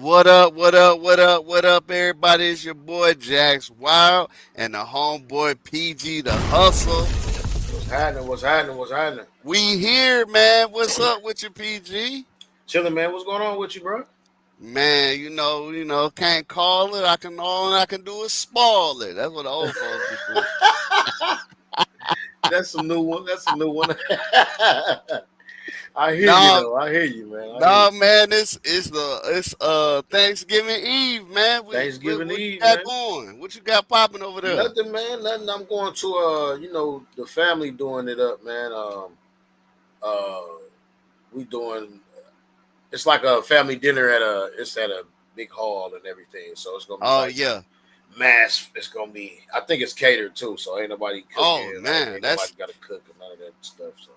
What up, what up, what up, what up, everybody? It's your boy Jax Wild and the homeboy PG the Hustle. What's happening? What's happening? What's happening? We here, man. What's up with you, PG? Chilling, man. What's going on with you, bro? Man, can't call it. All I can do is spoil it. That's what the old folks be doing. That's a new one. That's a new one. I hear you No, though. I hear you, man. I hear no, you. man. It's Thanksgiving Eve, man. Thanksgiving What you Eve, got man. going? What you got popping over there? Nothing, man. Nothing. I'm going to the family doing it up, man. Uh we doing it's like a family dinner at a big hall and everything. So it's gonna be Oh like yeah. mass. It's gonna be I think it's catered too, so ain't nobody Oh cooking, like man, ain't nobody that's gotta cook and none of that stuff. So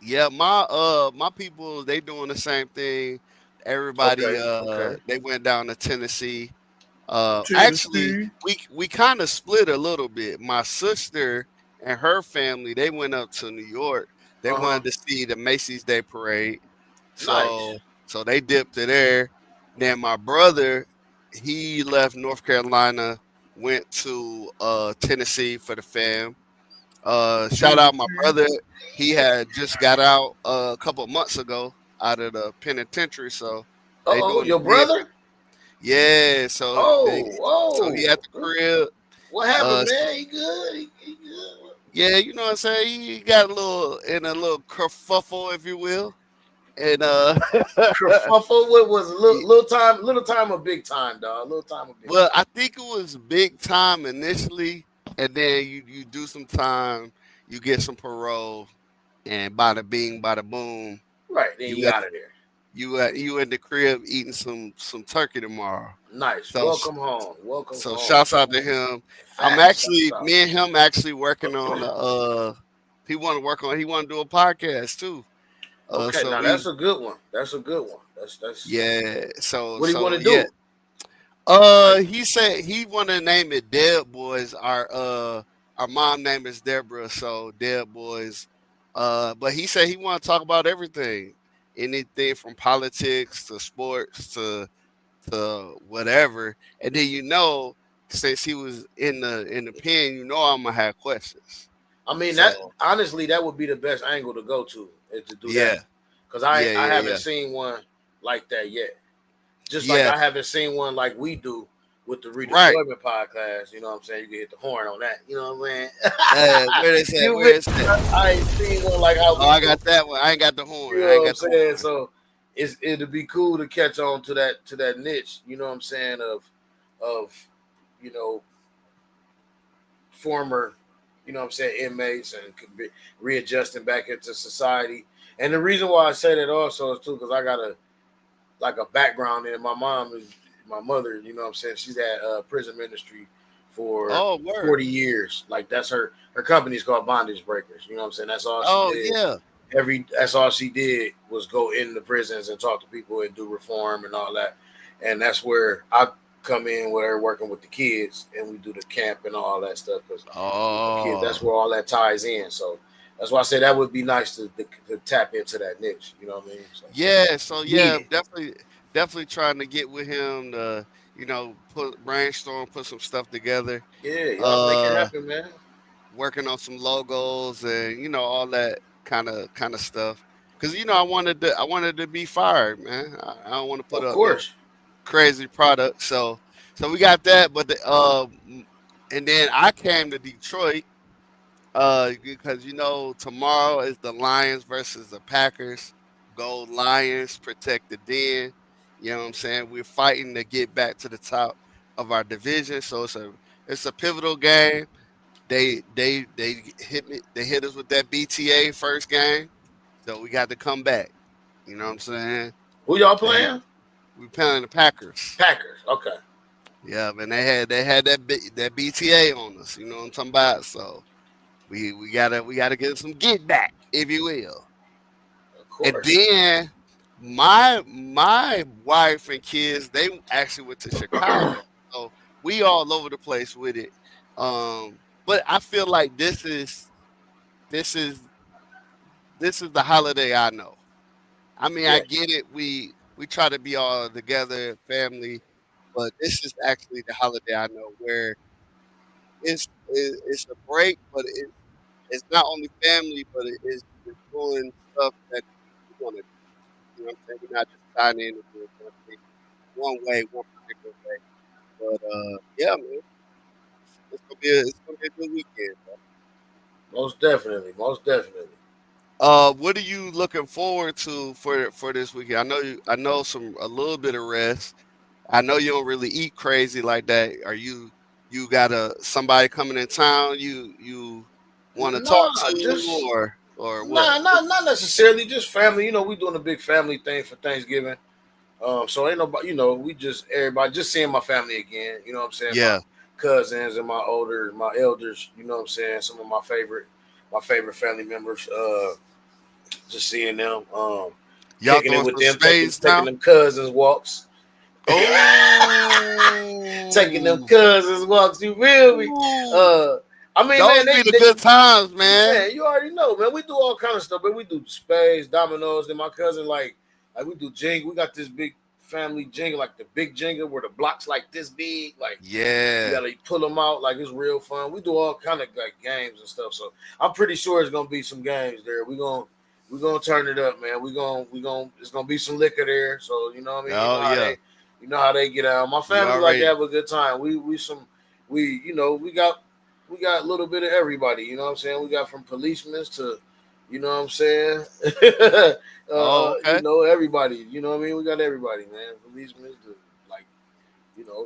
Yeah, my people they doing the same thing. Everybody okay, okay. they went down to Tennessee. Actually Tennessee. we kind of split a little bit. My sister and her family they went up to New York. They Uh-huh. wanted to see the Macy's Day Parade. Nice. So they dipped to there. Then my brother, he left North Carolina, went to Tennessee for the fam. Shout out my Tennessee. brother. He had just got out a couple of months ago out of the penitentiary, so they Uh-oh, doing the your big. brother? Yeah, Oh, so he at oh. the crib. What happened, Uh, man? He good? He good? yeah, you know what I'm saying. He got a little kerfuffle, if you will, and Kerfuffle? What was it? Little time or big time, dog? Little time or big well, time? I think it was big time initially, and then you do some time, you get some parole, and bada bing, bada boom, Right, then you you at out of there. you in the crib eating some turkey tomorrow. Nice. So Welcome home. Welcome so home. shouts out to him. I'm Facts. actually Shouts out. me and him actually working on he want to do a podcast too. Okay, So now we that's a good one. That's a good one. That's yeah. what do you want to Yeah. do? Like, He said he want to name it Dead Boys. Our mom name is Deborah, so Dead Boys. But he said he want to talk about everything, anything from politics to sports to whatever. And then since he was in the pen, I'm gonna have questions. I mean, that So honestly, that would be the best angle to go to is to do that yeah, because yeah, I yeah, haven't yeah, seen one like that yet. Just like yeah. I haven't seen one like we do with the Right. redeployment podcast. You know what I'm saying? You can hit the horn on that. You know what I'm saying? Where is that? you Where mean, is that? I ain't seen one like how Oh, we I do. got that one. I ain't got the horn. You I know ain't what I'm got the saying? horn. So it'd be cool to catch on to that niche. You know what I'm saying? Of you know former, you know what I'm saying, inmates and could be readjusting back into society. And the reason why I say that also is too because I got a background in it. My mom is my mother, you know what I'm saying? She's at prison ministry for Oh, word. 40 years. Like that's her company's called Bondage Breakers. You know what I'm saying? That's all she Oh, did. yeah. That's all she did was go in the prisons and talk to people and do reform and all that. And that's where I come in where working with the kids and we do the camp and all that stuff because the kids that's Oh, where all that ties in. So that's why I say that would be nice to tap into that niche. You know what I mean? So yeah. So it's needed. definitely trying to get with him to, put brainstorm, put some stuff together. Yeah, y'all make it Uh, happen, man. Working on some logos and all that kind of stuff. Cause I wanted to be fired, man. I don't want to put Of up no course. crazy product. So we got that, but and then I came to Detroit because tomorrow is the Lions versus the Packers. Gold Lions protect the den. You know what I'm saying? We're fighting to get back to the top of our division. So it's a pivotal game. They hit me. They hit us with that BTA first game, so we got to come back. You know what I'm saying? Who y'all And playing? we playing the Packers. Packers. Okay. Yeah, and they had that BTA on us. You know what I'm talking about? So we gotta get some get back, if you will. Of And course. then my wife and kids they actually went to Chicago, so we all over the place with it. But I feel like this is this is the holiday I know. I mean, I Yeah. get it. we try to be all together, family. But this is actually the holiday I know where it's a break, but it's not only family, but it's doing stuff that we want to do. You know what I'm saying? We're not just signing in and doing one thing, one way, one particular way. But yeah, man, it's gonna be a good weekend. Most definitely, most definitely. What are you looking forward to for this weekend? I know a little bit of rest. I know you don't really eat crazy like that. Are you got somebody coming in town you want to talk Nah, to just or what? nah, not necessarily. Just family. You know, we doing a big family thing for Thanksgiving. So ain't nobody. You know, we just everybody just seeing my family again. You know what I'm saying? My Yeah, cousins and my elders. You know what I'm saying? Some of my favorite family members. Just seeing them. y'all Kicking it throwing with some them, spades taking now. them cousins walks. Taking them Oh, cousins walks. You feel me? ooh, Uh, I mean, man, those be the good times, man. man, you already know, man. We do all kind of stuff, but we do spades, dominoes, and my cousin like we do jingle. We got this big family jingle, like the big jingle where the blocks like this big, like you Yeah. gotta pull them out, like it's real fun. We do all kind of like games and stuff. So I'm pretty sure it's gonna be some games there. We gonna turn it up, man. We gonna it's gonna be some liquor there. So you know what I mean. Oh yeah. You know how they get out. My You family like to already. have a good time. We you know we got a little bit of everybody. You know what I'm saying. We got from policemen to, you know what I'm saying. Oh, You okay. know everybody. You know what I mean. We got everybody, man. Policemen to like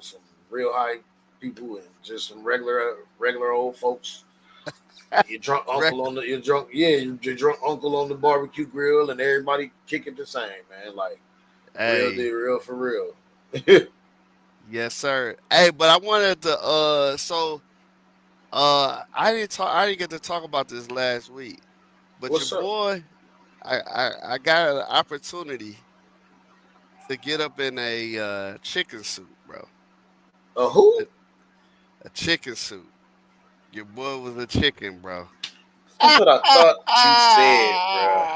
some real high people and just some regular old folks. Your drunk Re- uncle on the your drunk yeah your drunk uncle on the barbecue grill and everybody kicking the same, man. Like real Hey, deal, real for real. yes, sir. Hey, but I wanted to I didn't get to talk about this last week. But your What's up? boy, I got an opportunity to get up in a chicken suit, bro. Who? A, a chicken suit. Your boy was a chicken, bro. That's what I thought you said, bro.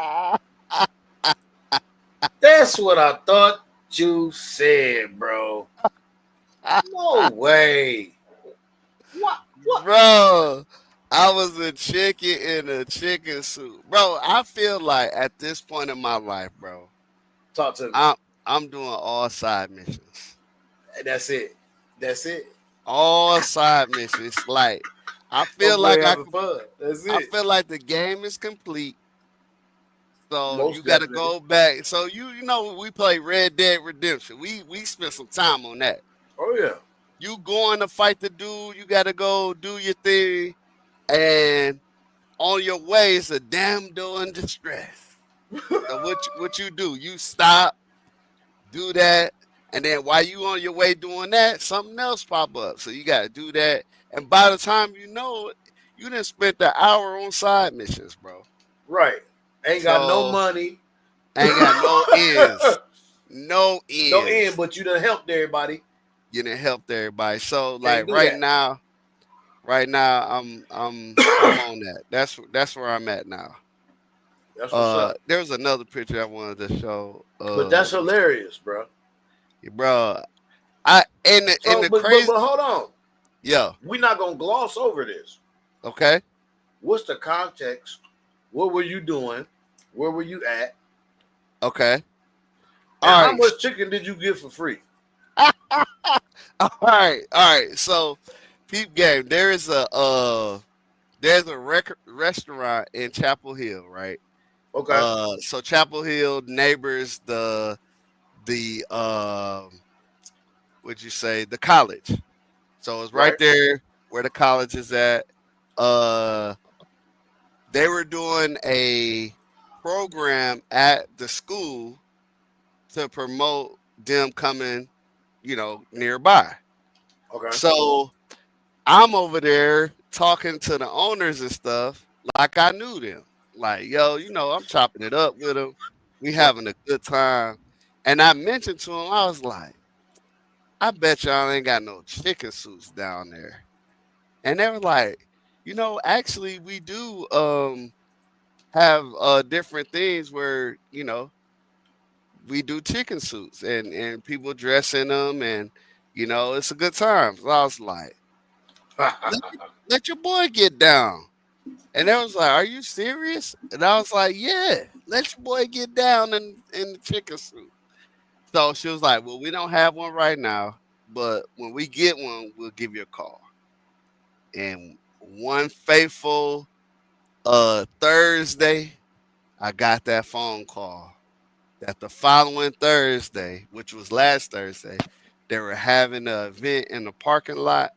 That's what I thought you said, bro. No way. What? What? Bro, I was a chicken in a chicken suit. Bro, I feel like at this point in my life, bro, Talk to me. I'm I'm doing all side missions. That's it. That's it. All side missions. Like I My feel boy like having fun. That's I it. feel like the game is complete. So you Most got to definitely. go back. So you know we play Red Dead Redemption. We spent some time on that. Oh yeah. You going to fight the dude, you got to go do your thing, and on your way it's a damn door in distress. So what you do? You stop, do that, and then while you on your way doing that, something else pop up. So you got to do that, and by the time you know it, you done spent the hour on side missions, bro. Right. Ain't got no So money. ain't got no ends. No No end, ends. but you done helped everybody. You done helped everybody. So like Can't do that. right now I'm on that. That's where I'm at now. That's what's up. There was another picture I wanted to show. But that's hilarious, bro. Bro, I in So, the but crazy, hold on. yeah. We're not gonna gloss over this. Okay, What's the context? What were you doing? Where were you at? okay. And All how right, much chicken did you get for free? all right. So, peep game. There's a restaurant in Chapel Hill, right? Okay. So Chapel Hill neighbors the would you say the college. So it's right Right. there where the college is at. Uh, they were doing a program at the school to promote them coming, nearby. Okay. So I'm over there talking to the owners and stuff like I knew them. Like, yo, I'm chopping it up with them. We Right. having a good time. And I mentioned to him, I was like, I bet y'all ain't got no chicken suits down there. And they were like, actually we do have different things where, we do chicken suits and people dress in them, and it's a good time. So I was like, let your boy get down. And they was like, "Are you serious?" And I was like, "Yeah, let your boy get down in the chicken suit." So she was like, "Well, we don't have one right now, but when we get one, we'll give you a call." And one faithful Thursday, I got that phone call that the following Thursday, which was last Thursday, they were having an event in the parking lot,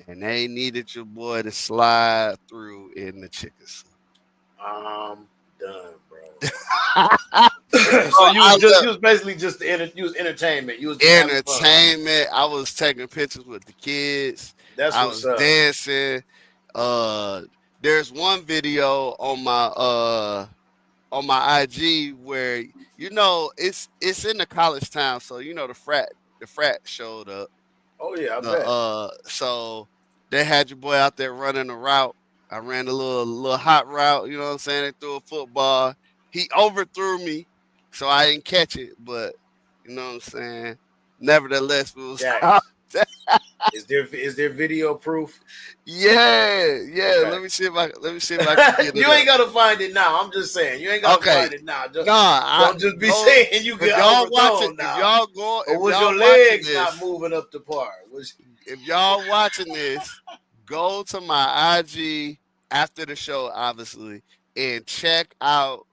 and they needed your boy to slide through in the chicken suit. I'm done, bro. So Bro, you was basically just you was entertainment. You was just having fun. entertainment. I was taking pictures with the kids. That's I what's was up. dancing. Uh, there's one video on my IG where it's in the college town, so the frat showed up. Oh yeah, I The bet. so they had your boy out there running a route. I ran a little hot route, you know what I'm saying? They threw a football. He overthrew me, so I didn't catch it, but you know what I'm saying? Nevertheless, it was Jax, is there video proof? yeah. Okay. Let me see if I can get it You ain't up. gotta find it now. I'm just saying you ain't gotta Okay. find it now. Nah, I Don't just be go saying you if get y'all watching overthrown now. Or if was your y'all watching legs not this, moving up the par? if y'all watching this, go to my IG after the show, obviously, and check out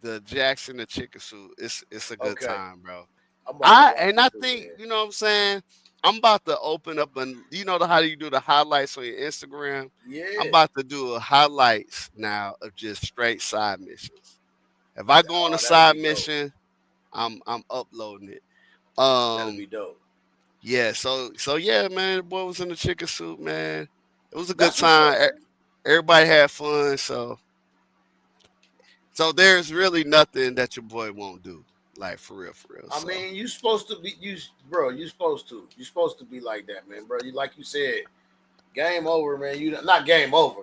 the Jackson the Chicken Suit. It's a good Okay? time, bro. I'm about to watch I it too, think man. what I'm saying. I'm about to open up, and how you do the highlights on your Instagram. I'm Yeah. about to do a highlights now of just straight side missions. If I go on a Oh, that'll side be dope. mission, I'm uploading it. That'll be Um, dope. yeah, so yeah, man, the boy was in the chicken suit, man. It was a good That's what's time. up, man. Everybody had fun, so there's really nothing that your boy won't do, like for real, for real. I So mean, you supposed to be bro. You supposed to. You supposed to be like that, man, bro. You like you said, game over, man. You not game over,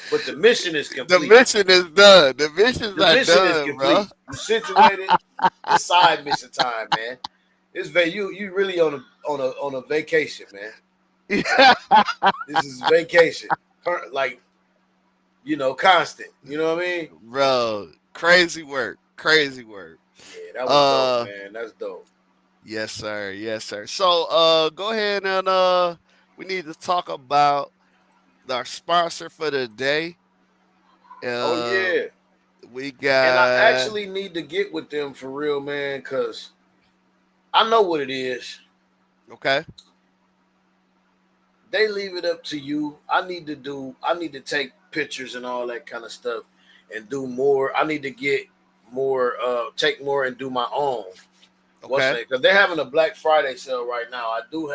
but the mission is the complete. mission is done. The missions The are mission is done, bro. complete. You situated. It's side mission time, man. You really on a vacation, man. This is vacation, like constant. You know what I mean? Bro, crazy work, crazy work. Yeah, that was dope, Uh, man. That's dope. yes, sir, yes, sir. So, go ahead and we need to talk about our sponsor for the day. Oh Uh, yeah, we and I got actually need to get with them for real, man, because I know what it is. okay. They leave it up to you. I need to take pictures and all that kind of stuff and do more. I need to get more, take more and do my own. What's Okay. that? Because they're having a Black Friday sale right now. I do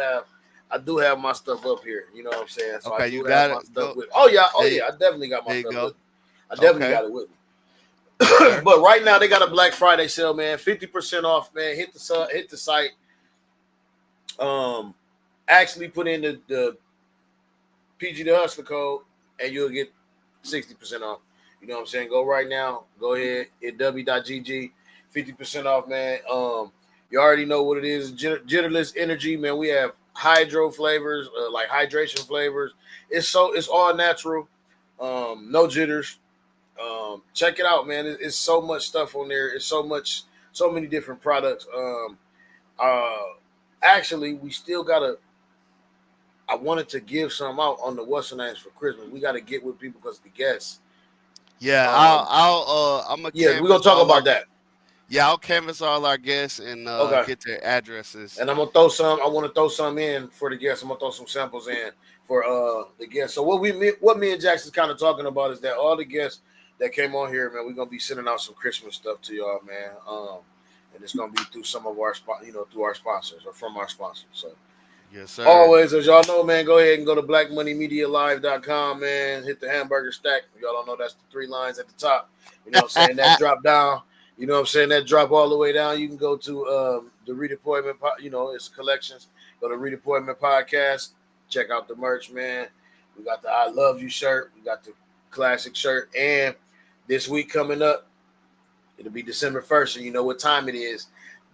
have my stuff up here. You know what I'm saying? So I Okay, you do have got my it. stuff Go. with. Oh yeah, There, I definitely got my there you stuff with go. me. I definitely Okay. got it with me. Yes, sir. But right now they got a Black Friday sale, man. 50% off, man. Hit the site. Um, actually put in the PG the Hustler code, and you'll get 60% off. You know what I'm saying? Go right now. Go ahead. Hit w.gg. 50% off, man. You already know what it is. Jitterless energy, man. We have hydro flavors, like hydration flavors. It's all natural. No jitters. Check it out, man. It's so much stuff on there. It's so many different products. Uh, Actually, we still gotta. I wanted to give some out on the what's the names for Christmas. We got to get with people because the guests. Yeah, Um, I'm gonna yeah, we're gonna canvas talk all our about that. yeah, I'll canvas all our guests and Okay, get their addresses. and I'm gonna throw some. I want to throw some in for the guests. I'm gonna throw some samples in for the guests. So what me and Jackson's kind of talking about is that all the guests that came on here, man, we're gonna be sending out some Christmas stuff to y'all, man. And it's gonna be through some of our through our sponsors or from our sponsors. So Yes, sir. always, as y'all know, man, go ahead and go to blackmoneymedialive.com, man. Hit the hamburger stack. Y'all don't know that's the three lines at the top. You know what I'm saying? That drop down. You know what I'm saying? That drop all the way down. You can go to the Redeployment, it's collections. Go to Redeployment Podcast. Check out the merch, man. We got the I Love You shirt. We got the classic shirt. And this week coming up, it'll be December 1st. And you know what time it is.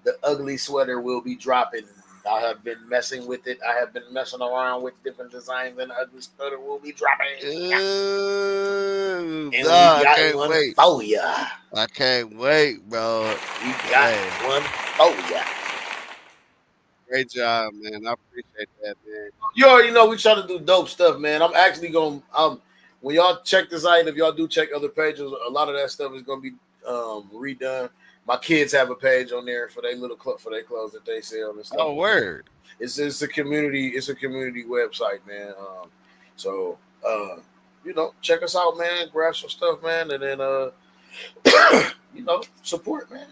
the ugly sweater will be dropping. I have been messing with it. I have been messing around with different designs, and the ugly sweater will be dropping. And we I got can't one wait. for ya. I can't wait, bro. We got Hey, one for ya. great job, man. I appreciate that, man. You already know we try to do dope stuff, man. I'm actually going to, when y'all check this out, if y'all do check other pages, a lot of that stuff is going to be redone. My kids have a page on there for their little club, for their clothes that they sell and stuff. Oh, word. It's a community website, man. So check us out, man. Grab some stuff, man, and then support, man.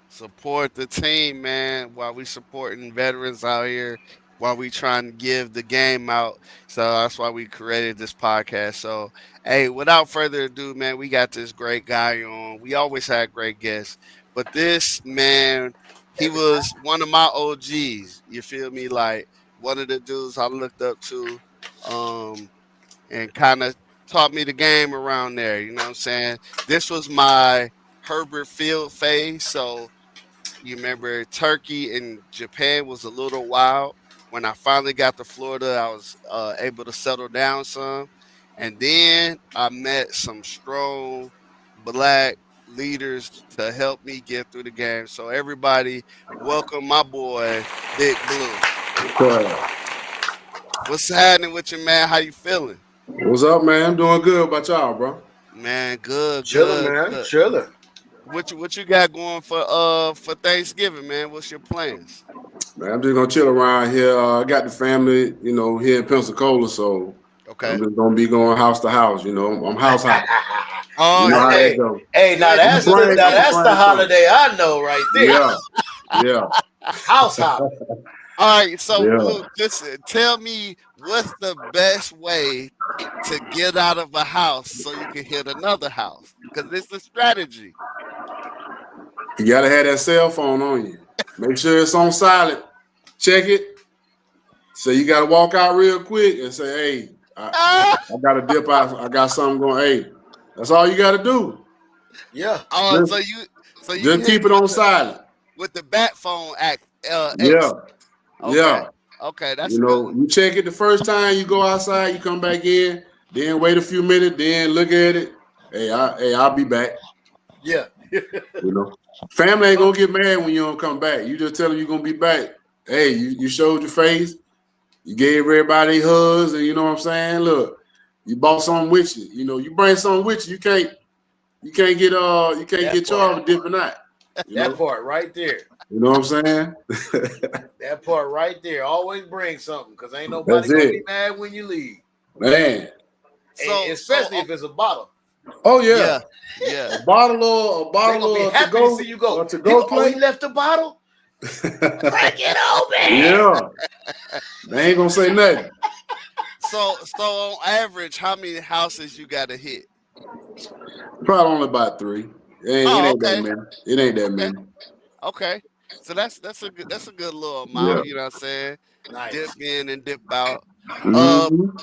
Support the team, man, while we supporting veterans out here, while we trying to give the game out. So that's why we created this podcast. So, hey, without further ado, man, we got this great guy on. We always had great guests, but this man, he was one of my OGs. You feel me? Like one of the dudes I looked up to, and kind of taught me the game around there. You know what I'm saying? This was my Herbert Field phase. So you remember Turkey and Japan was a little wild. When I finally got to Florida, I was able to settle down some. And then I met some strong black leaders to help me get through the game. So everybody, welcome my boy, Big Blue. What's happening with you, man? How you feeling? What's up, man? I'm doing good. About y'all, bro? Man, good, Chilling, good, man. good. Chilling. What you got going for Thanksgiving, man? What's your plans? Man, I'm just gonna chill around here. I got the family, here in Pensacola, so Okay. I'm just gonna be going house to house. I'm house hopping. Oh, You know how hey, that go. hey, now that's the holiday I know right there. Yeah. House hop. All right, so Yeah. Blue, just tell me what's the best way to get out of a house so you can hit another house? Because it's a strategy. You gotta have that cell phone on you. Make sure it's on silent. Check it. So you gotta walk out real quick and say, "Hey, I gotta dip out. I got something going." Hey, that's all you gotta do. Yeah. Oh, Just, so you just hit keep it on silent. with the bat phone act. Yeah. Okay. Yeah. Okay, that's good. You check it the first time you go outside, you come back in, then wait a few minutes, then look at it. I'll be back. Yeah. Family ain't gonna get mad when you don't come back. You just tell them you're gonna be back. Hey, you showed your face, you gave everybody hugs, and you know what I'm saying? Look, you bought something with you. You bring something with you. You can't get charged with dipping out. That part right there. You know what I'm saying? That part right there. Always bring something because ain't nobody gonna be mad when you leave. Man. And especially if it's a bottle. Oh yeah. Yeah. A bottle or to go. See you go. To go play. He left the bottle. Crack it open. Yeah. They ain't gonna say nothing. So on average, how many houses you gotta hit? Probably only about 3. It ain't that many. It ain't that many. Okay. So that's a good little amount, you know what I'm saying? Nice. Dip in and dip out. Mm-hmm.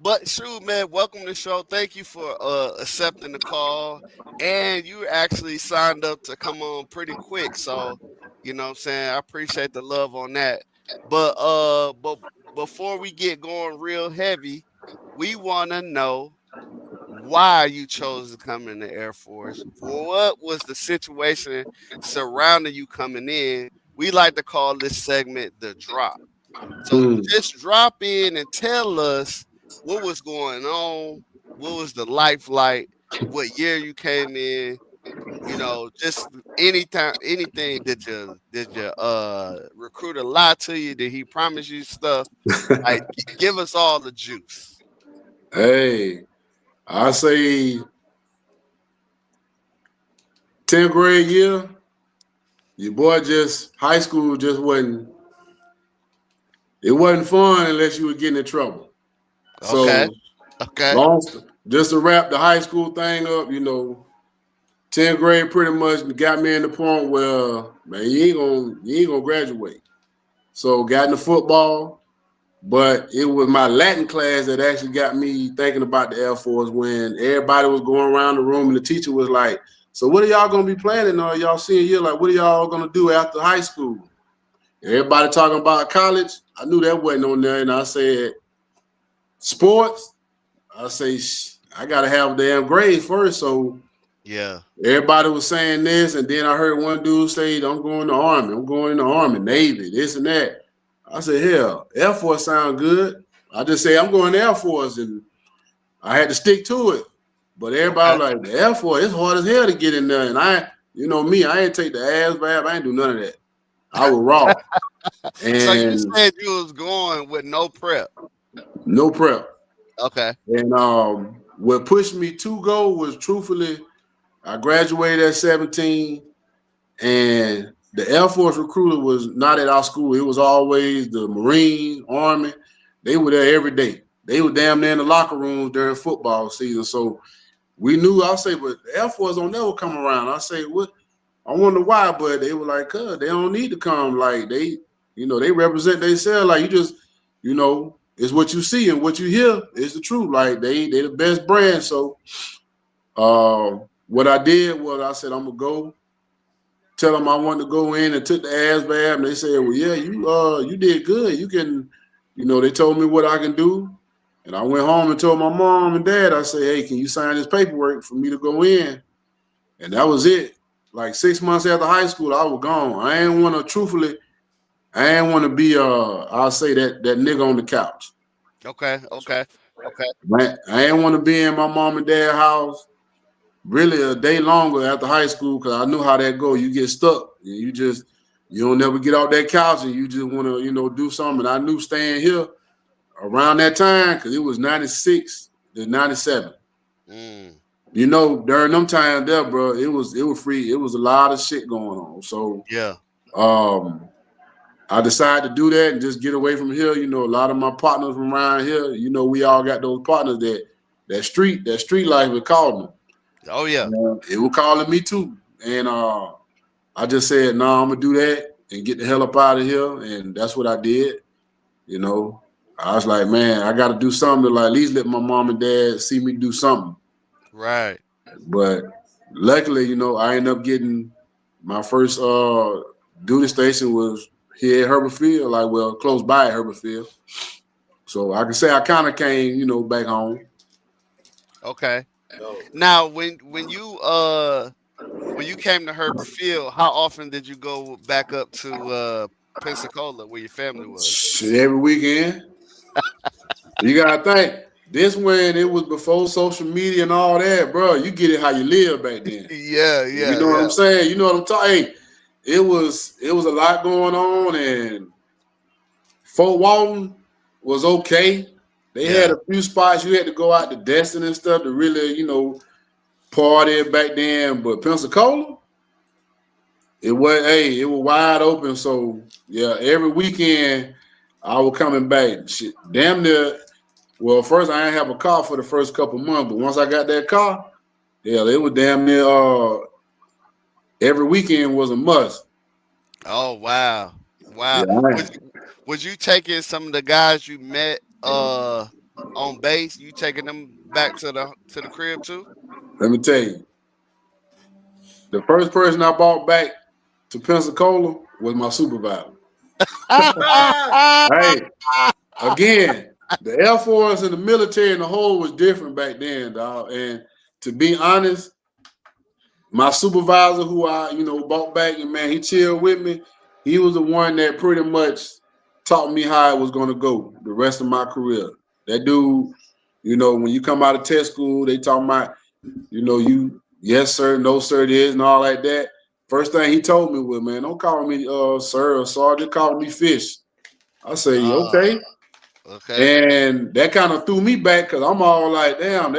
But shoot, man, welcome to the show. Thank you for accepting the call. And you actually signed up to come on pretty quick. So, you know what I'm saying? I appreciate the love on that. But before we get going real heavy, we wanna know why you chose to come in the Air Force. What was the situation surrounding you coming in? We like to call this segment the drop. So just drop in and tell us what was going on, what was the life like, what year you came in, just anything. Did your recruiter lie to you? Did he promise you stuff? Like give us all the juice. Hey, I say 10th grade year, your boy high school just wasn't fun unless you were getting in trouble. Okay. Just to wrap the high school thing up, 10th grade pretty much got me in the point where, man, you ain't gonna graduate. So got into football, but it was my Latin class that actually got me thinking about the Air Force when everybody was going around the room and the teacher was like, So what are y'all gonna be planning on y'all senior year? Like, what are y'all gonna do after high school? Everybody talking about college. I knew that wasn't on there, and I said sports. I say I gotta have damn grades first. So Yeah. everybody was saying this, and then I heard one dude say, "I'm going in the Army. I'm going in the Army, Navy, this and that." I said, "Hell, Air Force sound good." I just say I'm going to Air Force, and I had to stick to it. But everybody Okay. was like, the Air Force, it's hard as hell to get in there. And you know me, I ain't take the ass bath. I ain't do none of that. I was raw. So you And said you was going with no prep. no prep. Okay. And what pushed me to go was truthfully, I graduated at 17, and the Air Force recruiter was not at our school. It was always the Marines, Army. They were there every day. They were damn near in the locker rooms during football season. So we knew, I say, but the Air Force don't never come around. I say, what? I wonder why, but they were like, they don't need to come. Like they represent themselves. Like you just, it's what you see and what you hear is the truth. Like they the best brand. So what I did was I said, I'm gonna go tell them I wanted to go in and took the ass bath. And they said, well, yeah, you did good. You can, they told me what I can do. And I went home and told my mom and dad, I said, hey, can you sign this paperwork for me to go in? And that was it. Like 6 months after high school, I was gone. I ain't want to be I'll say that nigga on the couch. Okay. I ain't want to be in my mom and dad's house really a day longer after high school because I knew how that go. You get stuck. You don't never get off that couch and you just want to, do something. And I knew staying here around that time because it was 96 to 97. During them times there, bro, it was free. It was a lot of shit going on. So Yeah. I decided to do that and just get away from here. A lot of my partners from around here, we all got those partners that street life was calling them. Oh yeah. It was calling me too. And I just said, no, I'm gonna do that and get the hell up out of here. And that's what I did. I was like, man, I got to do something to like at least let my mom and dad see me do something. Right. But luckily, I ended up getting my first duty station was here at Herbert Field, close by at Herbert Field. So I can say I kind of came, back home. Okay. Now, when you came to Herbert Field, how often did you go back up to Pensacola, where your family was? Shit, every weekend. You gotta think. This when it was before social media and all that, bro. You get it how you live back then. Yeah. You know what I'm saying? You know what I'm talking. Hey, it was a lot going on, and Fort Walton was okay. They had a few spots you had to go out to Destin and stuff to really, party back then. But Pensacola, it was wide open. So yeah, every weekend I was coming back. Shit, damn near. Well, first I didn't have a car for the first couple months, but once I got that car, yeah, it was damn near every weekend was a must. Oh wow. Yeah, Was you taking some of the guys you met on base? You taking them back to the crib too? let me tell you, the first person I brought back to Pensacola was my supervisor. Hey, again, the Air Force and the military and the whole was different back then, dog. And to be honest, my supervisor who I, brought back and man, he chilled with me. He was the one that pretty much taught me how it was going to go the rest of my career. That dude, when you come out of test school, they talking about, you, yes, sir, no, sir, this and all like that. First thing he told me was, man, don't call me sir or sergeant, call me fish. I say, okay. Okay. And that kind of threw me back because I'm all like, damn,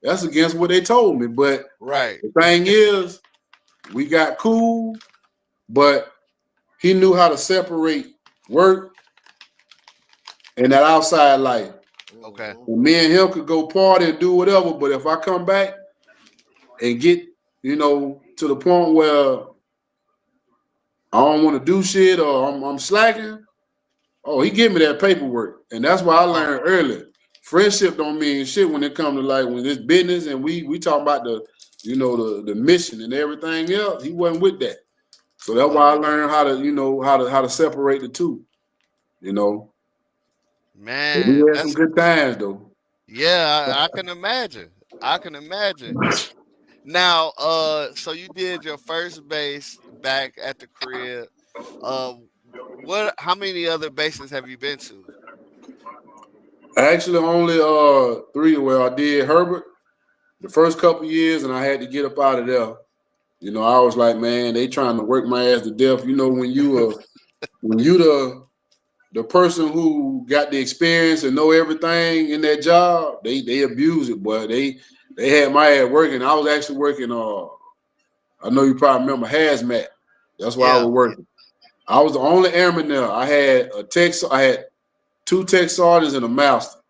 that's against what they told me. But Right. the thing is, we got cool, but he knew how to separate work and that outside life. Okay. And me and him could go party and do whatever, but if I come back and get, to the point where I don't want to do shit or I'm slacking, he give me that paperwork. And that's why I learned early. Friendship don't mean shit when it comes to when it's business and we talk about the the mission and everything else. He wasn't with that. So that's why I learned how to separate the two. But we Man, had some good times though. yeah, I can imagine. I can imagine. Now, so you did your first base back at the crib. Uh, how many other bases have you been to? Actually, only 3. Well, I did Herbert the first couple years, and I had to get up out of there. I was like, man, they trying to work my ass to death. When you the person who got the experience and know everything in that job, they abuse it, but they had my ass working. I was actually working. I know you probably remember hazmat. That's why I Yeah. was working. I was the only airman there. I had I had 2 tech sergeants and a master.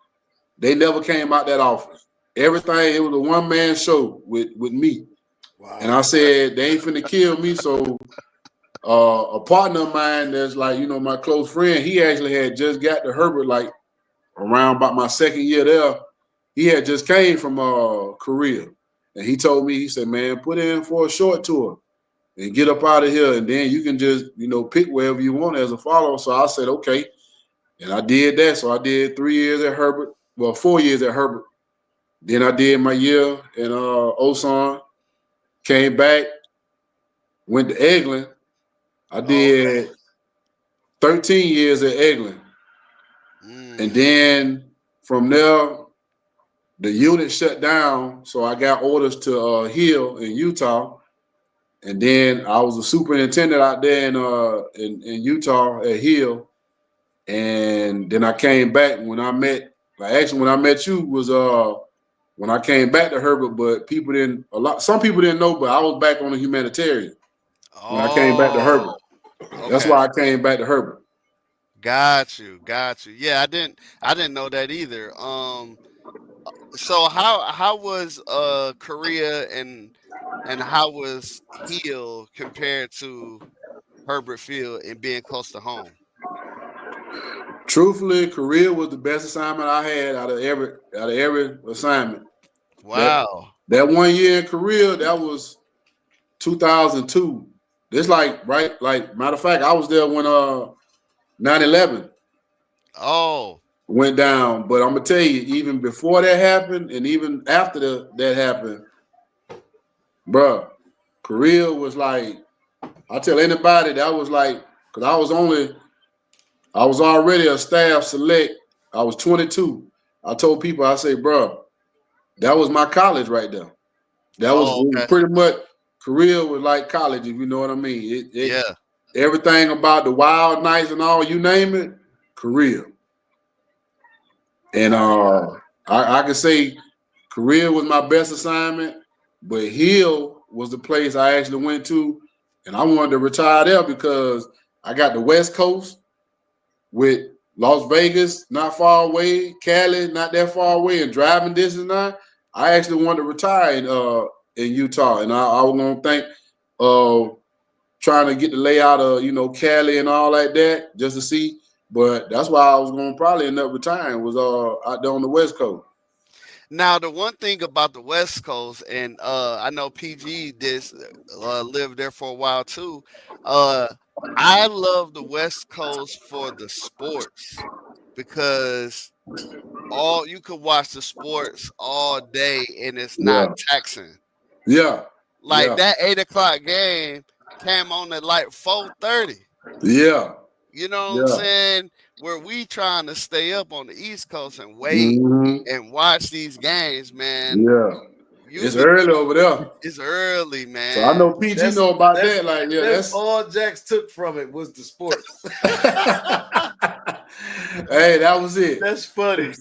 They never came out that office. Everything, it was a one-man show with me. Wow. And I said, they ain't finna kill me. So a partner of mine that's like, my close friend, he actually had just got to Herbert like around about my second year there. He had just came from Korea. And he told me, he said, man, put in for a short tour and get up out of here. And then you can just, pick wherever you want as a follower. So I said, okay. And I did that. So I did 3 years at Herbert. Well, 4 years at Herbert. Then I did my year in Osan. Came back, went to Eglin. I did 13 years at Eglin. And then from there, the unit shut down. So I got orders to Hill in Utah. And then I was a superintendent out there in Utah at Hill. And then I came back when I met you was when I came back to Herbert, but some people didn't know, but I was back on the humanitarian when I came back to Herbert. Okay. That's why I came back to Herbert. Got you. Yeah, I didn't know that either. So how was Korea and how was Hill compared to Herbert Field and being close to home? Truthfully, Korea was the best assignment I had out of every assignment. Wow. That 1 year in Korea, that was 2002. It's like matter of fact, I was there when 9/11 went down. But I'm gonna tell you, even before that happened, and even after that happened, bruh, Korea was like, I tell anybody that was like, because I was already a staff select. I was 22. I told people, I say, bruh, that was my college right there. That was pretty much, Korea was like college, if you know what I mean. Yeah. Everything about the wild nights and all, you name it, Korea. And I can say Korea was my best assignment, but Hill was the place I actually went to, and I wanted to retire there because I got the West Coast with Las Vegas not far away, Cali not that far away, and driving distance now. I actually wanted to retire in Utah, and I was gonna think trying to get the layout of Cali and all like that just to see. But that's why I was gonna probably end up retiring was out there on the West Coast. Now the one thing about the West Coast, and I know PG lived there for a while too. I love the West Coast for the sports because you could watch the sports all day and it's not taxing. Yeah. Like that 8 o'clock game came on at like 4:30. Yeah. You know what I'm saying? Where we trying to stay up on the East Coast and wait and watch these games, man. Yeah. It's early over there. It's early, man. So I know PG know about that. Like, that's all Jax took from it was the sports. Hey, that was it. That's funny.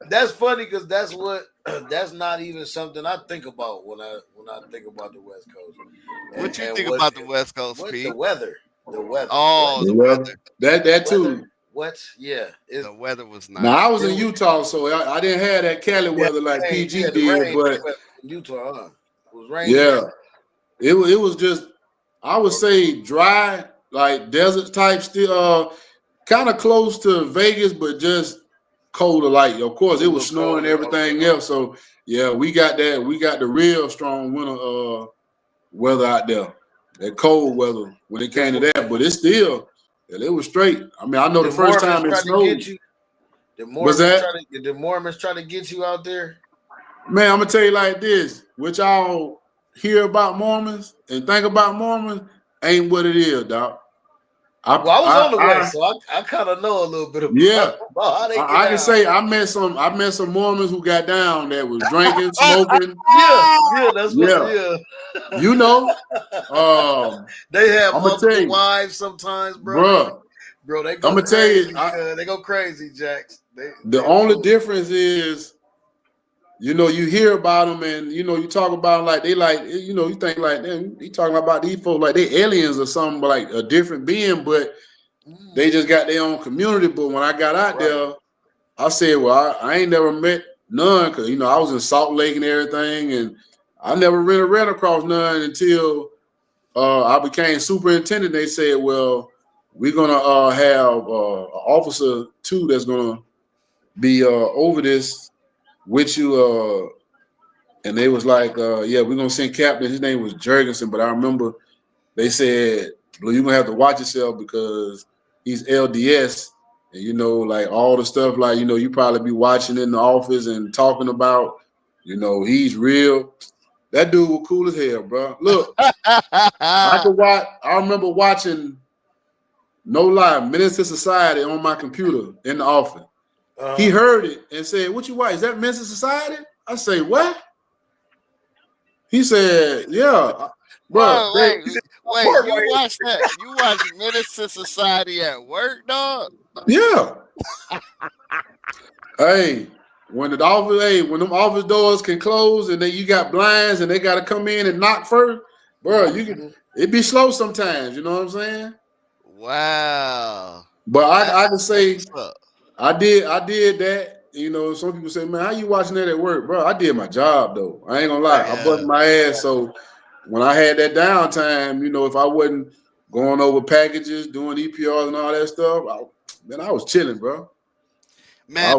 That's funny because that's not even something I think about when I think about the West Coast. What you think about the West Coast, Pete? The weather. Oh, the weather. That too. What? Yeah. The weather was nice. Now I was in Utah, so I didn't have that Cali weather like PG did, but Utah, it was raining. Yeah, it was just, I would say dry, like desert type, still kind of close to Vegas, but just colder. Like, of course, it was snowing and colder, everything okay. else. So yeah, we got that. We got the real strong winter weather out there. That cold weather when it came to that, but it's still, it was straight. I mean, I know the first time it try to snowed. get you. Was that? The Mormons try to get you out there. Man, I'm gonna tell you like this: what y'all hear about Mormons and think about Mormons ain't what it is, dog. I was on the way, so I kind of know a little bit about how they get I can out. say I met some Mormons who got down that was drinking, smoking. That's what. You know, they have I'm multiple wives sometimes, bro. Bro, they go I'm gonna crazy. tell you, They go crazy, Jax. The only difference is, you know, you hear about them and, you know, you talk about them like they like, you know, you think like, man, you talking about these folks like they aliens or something, like a different being, but they just got their own community. But when I got out there, I said, well, I ain't never met none because, you know, I was in Salt Lake and everything, and I never really ran across none until I became superintendent. They said, well, we're going to have an officer, too, that's going to be over this with you. And they was like, yeah, we're going to send Captain. His name was Jurgensen, but I remember they said, well, you're going to have to watch yourself because he's LDS. And, you know, like all the stuff, like, you know, you probably be watching in the office and talking about, you know, he's real. That dude was cool as hell, bro. Look, I remember watching, no lie, Menace to Society on my computer in the office. He heard it and said, what you watch? Is that Menace to Society? I say, what? He said, yeah. Bro, wait, you watch that? You watch Menace to Society at work, dog? Yeah. Hey, when them office doors can close and then you got blinds and they got to come in and knock first, bro, it be slow sometimes. You know what I'm saying? Wow. But I can say I did that. You know, some people say, man, how you watching that at work, bro? I did my job though. I ain't gonna lie, I busted my ass. So when I had that downtime, you know, if I wasn't going over packages, doing EPRs and all that stuff, I was chilling, bro. Man,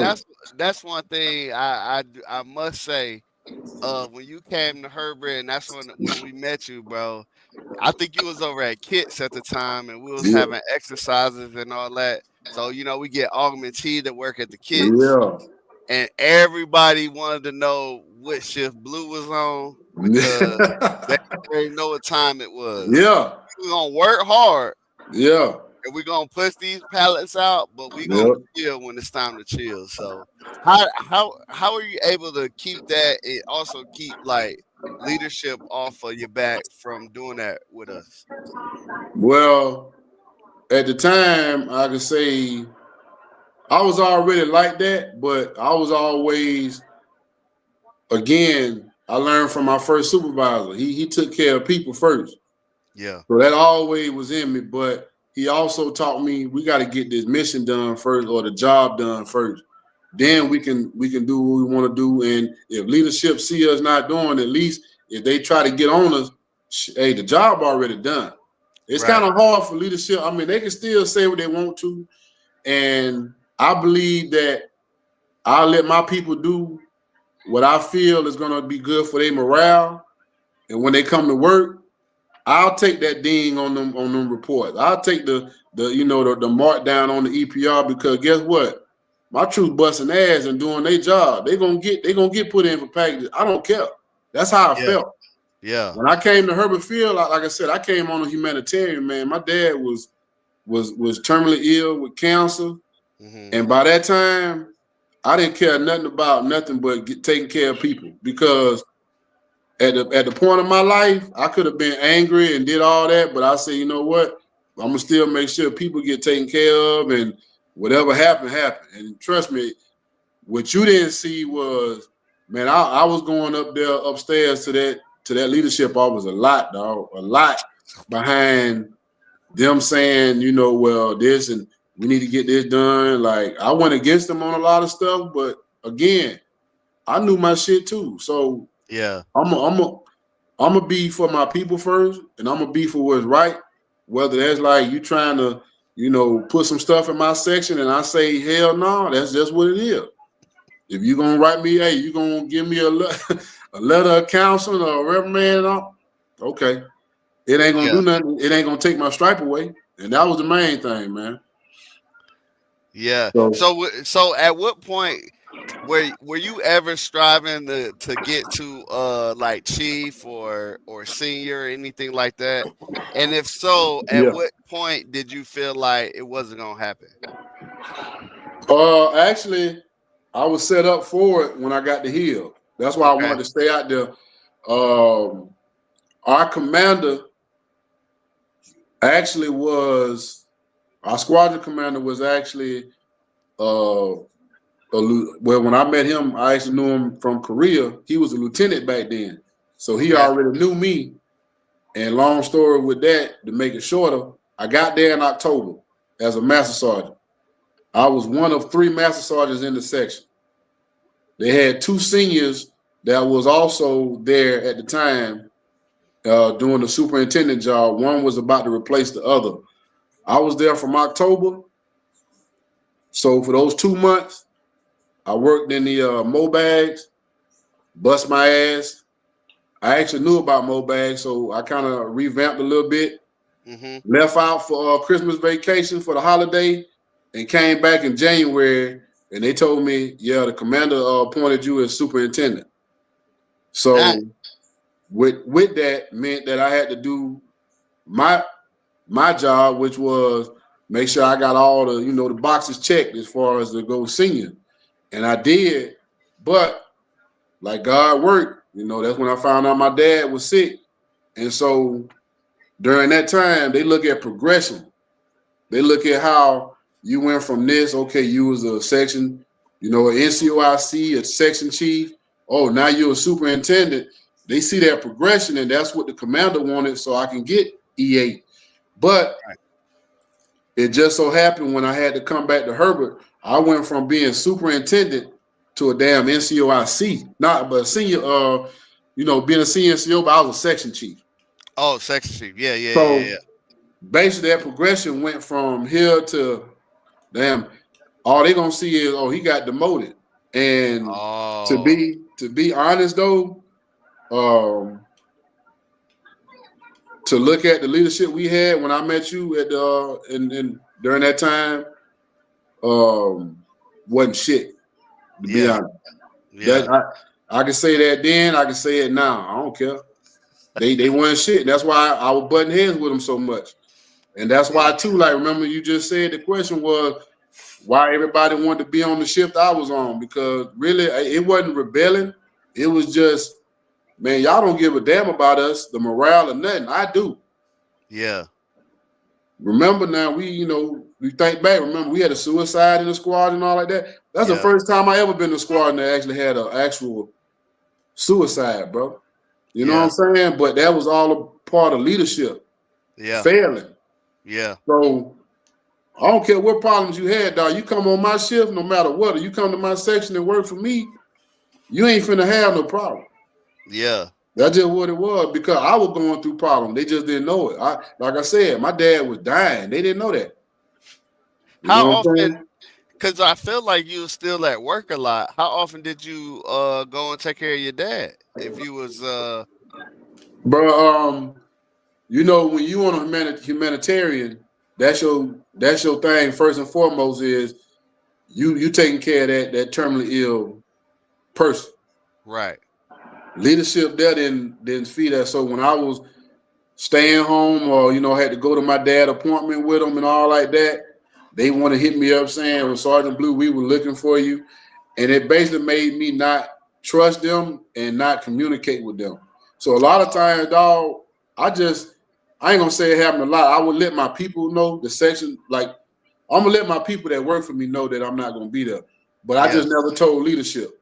that's one thing I must say. When you came to Herbert, and that's when we met you, bro. I think you was over at Kits at the time, and we was having exercises and all that. So, you know, we get augmentee to work at the Kits. Yeah. And everybody wanted to know what shift Blue was on because they didn't know what time it was. Yeah. We're going to work hard. Yeah. And we're going to push these pallets out, but we're going to chill when it's time to chill. So how are you able to keep that and also keep, like, leadership off of your back from doing that with us? Well, at the time, I could say I was already like that, but I was always, again, I learned from my first supervisor. He took care of people first. Yeah. So that always was in me, but he also taught me we got to get this mission done first or the job done first. Then we can do what we want to do. And if leadership see us not doing, at least if they try to get on us, hey, the job already done. It's kind of hard for leadership. I mean, they can still say what they want to. And I believe that I'll let my people do what I feel is going to be good for their morale. And when they come to work, I'll take that ding on them reports. I'll take the mark down on the EPR because guess what? My troops busting ass and doing their job. They gonna get put in for packages. I don't care. That's how I felt. Yeah. When I came to Herbert Field, like I said, I came on a humanitarian, man. My dad was terminally ill with cancer. Mm-hmm. And by that time, I didn't care nothing about nothing but taking care of people because at the point of my life, I could have been angry and did all that, but I said, you know what? I'm gonna still make sure people get taken care of, and whatever happened. And trust me, what you didn't see was, man, I was going up there upstairs to that leadership office a lot, dog, a lot behind them saying, you know, well, this and we need to get this done. Like I went against them on a lot of stuff, but again, I knew my shit too, so. Yeah, I'm gonna be for my people first, and I'm gonna be for what's right. Whether that's like you trying to put some stuff in my section, and I say, hell no, that's just what it is. If you're gonna write me, hey, you're gonna give me a letter of counseling or a reprimand, okay. It ain't gonna do nothing. It ain't gonna take my stripe away. And that was the main thing, man. Yeah. So at what point were you ever striving to get to like chief or senior or anything like that? And if so, at what point did you feel like it wasn't gonna happen? Actually, I was set up for it when I got the Hill. That's why I wanted to stay out there. Our commander actually was, our squadron commander was actually, well, when I met him, I actually knew him from Korea. He was a lieutenant back then. So he already knew me. And long story with that, to make it shorter, I got there in October as a master sergeant. I was one of 3 master sergeants in the section. They had 2 seniors that was also there at the time doing the superintendent job. One was about to replace the other. I was there from October. So for those 2 months, I worked in the Mobags, bust my ass. I actually knew about Mobags, so I kind of revamped a little bit. Left out for Christmas vacation for the holiday and came back in January, and they told me, yeah, the commander appointed you as superintendent. So with that meant that I had to do my job, which was make sure I got all the, the boxes checked as far as to go senior. And I did, but like God worked, that's when I found out my dad was sick. And so during that time, they look at progression. They look at how you went from this, okay, you was a section, an NCOIC, a section chief. Oh, now you're a superintendent. They see that progression, and that's what the commander wanted, so I can get E8. But it just so happened when I had to come back to Herbert, I went from being superintendent to a damn NCOIC. Not but senior, being a senior NCO, but I was a section chief. Oh, section chief. Yeah. So basically that progression went from here to damn, all they gonna see is, oh, he got demoted. And to be honest though, to look at the leadership we had when I met you at and during that time, wasn't shit. To be honest, I can say that then. I can say it now. I don't care. They weren't shit. That's why I was butting heads with them so much, and that's why too. Like, remember you just said the question was why everybody wanted to be on the shift I was on, because really it wasn't rebelling. It was just, man, y'all don't give a damn about us, the morale or nothing. I do. Yeah. Remember now, we think back. Remember, we had a suicide in the squad and all like that. That's the first time I ever been in a squad that actually had an actual suicide, bro. You know what I'm saying? But that was all a part of leadership. Yeah. Failing. Yeah. So I don't care what problems you had, dog. You come on my shift, no matter what, or you come to my section and work for me, you ain't finna have no problem. Yeah. That's just what it was, because I was going through problems. They just didn't know it. Like I said, my dad was dying. They didn't know that. How often, because I feel like you were still at work a lot, how often did you go and take care of your dad? If you was Bro, when you on a humanitarian, that's your thing first and foremost, is you taking care of that terminally ill person. Right. Leadership there didn't feed us. So when I was staying home or, had to go to my dad's appointment with them and all like that, they want to hit me up saying, well, Sergeant Blue, we were looking for you. And it basically made me not trust them and not communicate with them. So a lot of times, dog, I ain't going to say it happened a lot. I would let my people know, the section, like, I'm going to let my people that work for me know that I'm not going to be there. But I just never told leadership.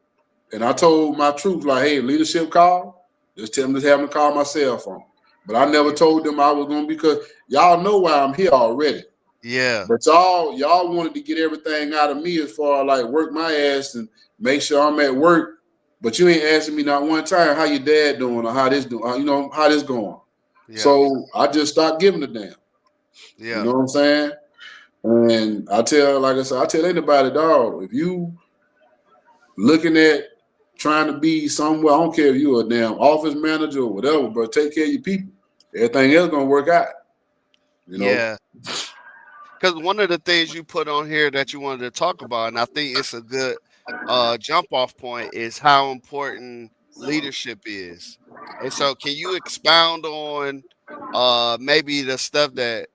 And I told my troops, like, hey, leadership call, just tell them to have them call my cell phone. But I never told them I was going to, because y'all know why I'm here already. Yeah. But y'all wanted to get everything out of me as far as, like, work my ass and make sure I'm at work. But you ain't asking me not one time how your dad doing or how this doing, how this going. Yeah. So I just stopped giving a damn. Yeah. You know what I'm saying? And like I said, I tell anybody, dog, if you looking at trying to be somewhere, I don't care if you a damn office manager or whatever, bro, take care of your people. Everything else gonna work out. You know? Yeah. Because one of the things you put on here that you wanted to talk about, and I think it's a good jump off point, is how important leadership is. And so, can you expound on maybe the stuff that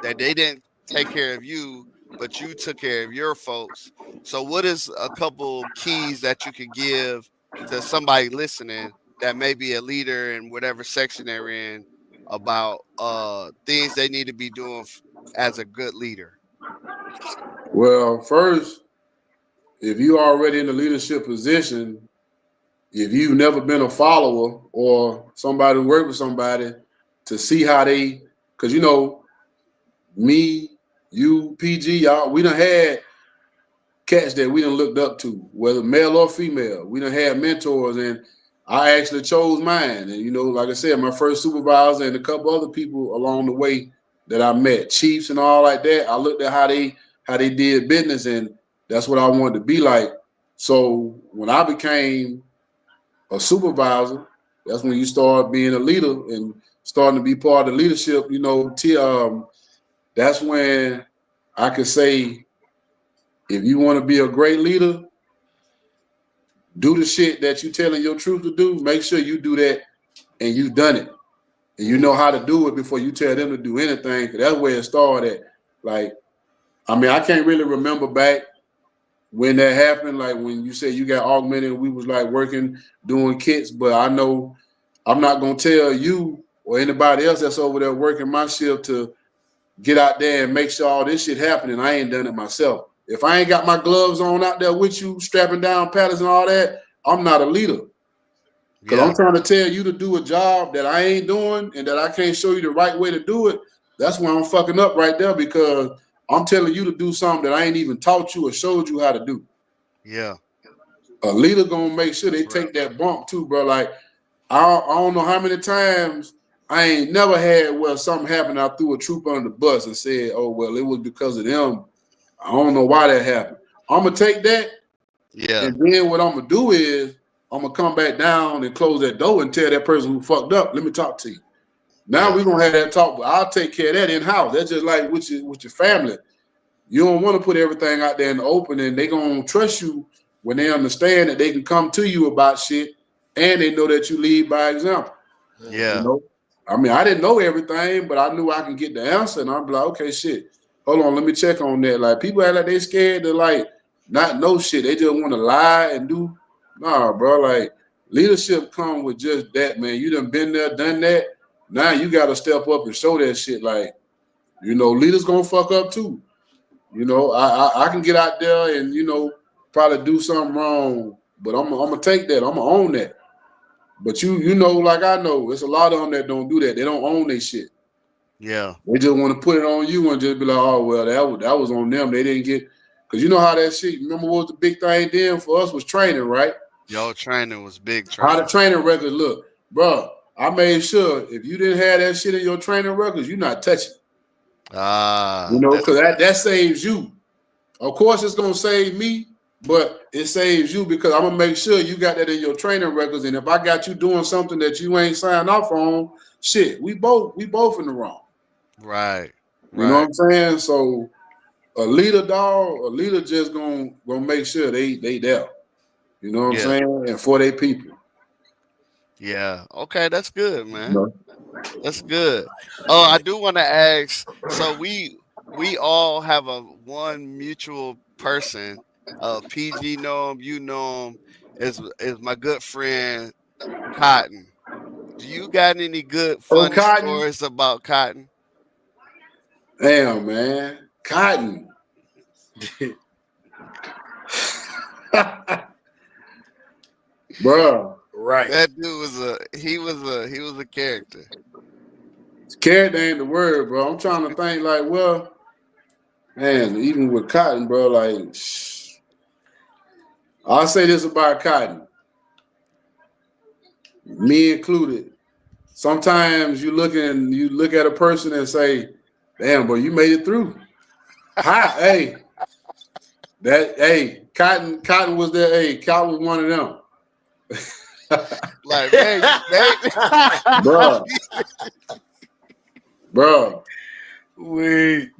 they didn't take care of you, but you took care of your folks? So, what is a couple keys that you could give to somebody listening that may be a leader in whatever section they're in about things they need to be doing as a good leader? Well, first, if you already in a leadership position, if you've never been a follower or somebody who worked with somebody to see how they, because you know, me, you, PG, y'all, we done had cats that we done looked up to, whether male or female. We done had mentors, and I actually chose mine. And you know, like I said, my first supervisor and a couple other people along the way that I met, chiefs and all like that. I looked at how they did business, and that's what I wanted to be like. So when I became a supervisor, that's when you start being a leader and starting to be part of the leadership. You know, that's when I could say, if you want to be a great leader, do the shit that you telling your truth to do. Make sure you do that and you've done it. And you know how to do it before you tell them to do anything. That's where it started. Like, I mean, I can't really remember back when that happened. Like when you said you got augmented, we was like working, doing kits. But I know I'm not going to tell you or anybody else that's over there working my shift to get out there and make sure all this shit happening. I ain't done it myself. If I ain't got my gloves on out there with you, strapping down pallets and all that, I'm not a leader. Because I'm trying to tell you to do a job that I ain't doing and that I can't show you the right way to do it. That's why I'm fucking up right there, because I'm telling you to do something that I ain't even taught you or showed you how to do. Yeah. A leader gonna make sure they take that bump too, bro. Like, I don't know how many times I ain't never had where something happened. I threw a troop under the bus and said, oh, well, it was because of them. I don't know why that happened. I'm going to take that. Yeah. And then what I'm going to do is I'm going to come back down and close that door and tell that person who fucked up, let me talk to you. Now we're going to have that talk, but I'll take care of that in-house. That's just like with your family. You don't want to put everything out there in the open, and they're going to trust you when they understand that they can come to you about shit and they know that you lead by example. Yeah. You know? I mean, I didn't know everything, but I knew I can get the answer, and I'm like, okay, shit. Hold on, let me check on that. Like, people act like they scared to, like, not know shit. They just want to lie and do. Nah, bro. Like, leadership come with just that, man. You done been there, done that. Now you got to step up and show that shit. Like, you know, leaders going to fuck up too. You know, I can get out there and, you know, probably do something wrong, but I'm going to take that. I'm going to own that. But you know, like I know, it's a lot of them that don't do that. They don't own their shit. Yeah. They just want to put it on you and just be like, oh, well, that was on them. They didn't get, because you know how that shit, remember what was the big thing then for us was training, right? Yo, training was big. How the training records look. Bro, I made sure if you didn't have that shit in your training records, you're not touching. You know, because that saves you. Of course, it's going to save me, but it saves you because I'm going to make sure you got that in your training records. And if I got you doing something that you ain't signed off on, shit, we both in the wrong. Right. You know what I'm saying? So a leader just gonna make sure they there. You know what I'm saying? And for their people. Yeah. Okay, that's good, man. You know? That's good. Oh, I do want to ask. So we all have a one mutual person. PG know him. You know him. Is my good friend Cotton. Do you got any good funny stories about Cotton? Damn, man, Cotton. Bro, right. That dude was a character. Character ain't the word, bro. I'm trying to think like, well, man, even with Cotton, bro, like, I'll say this about Cotton, me included. Sometimes you look at a person and say, damn, bro, you made it through. Hot, hey. Cotton was there. Hey, Cotton was one of them. Like, man, you made Bruh. We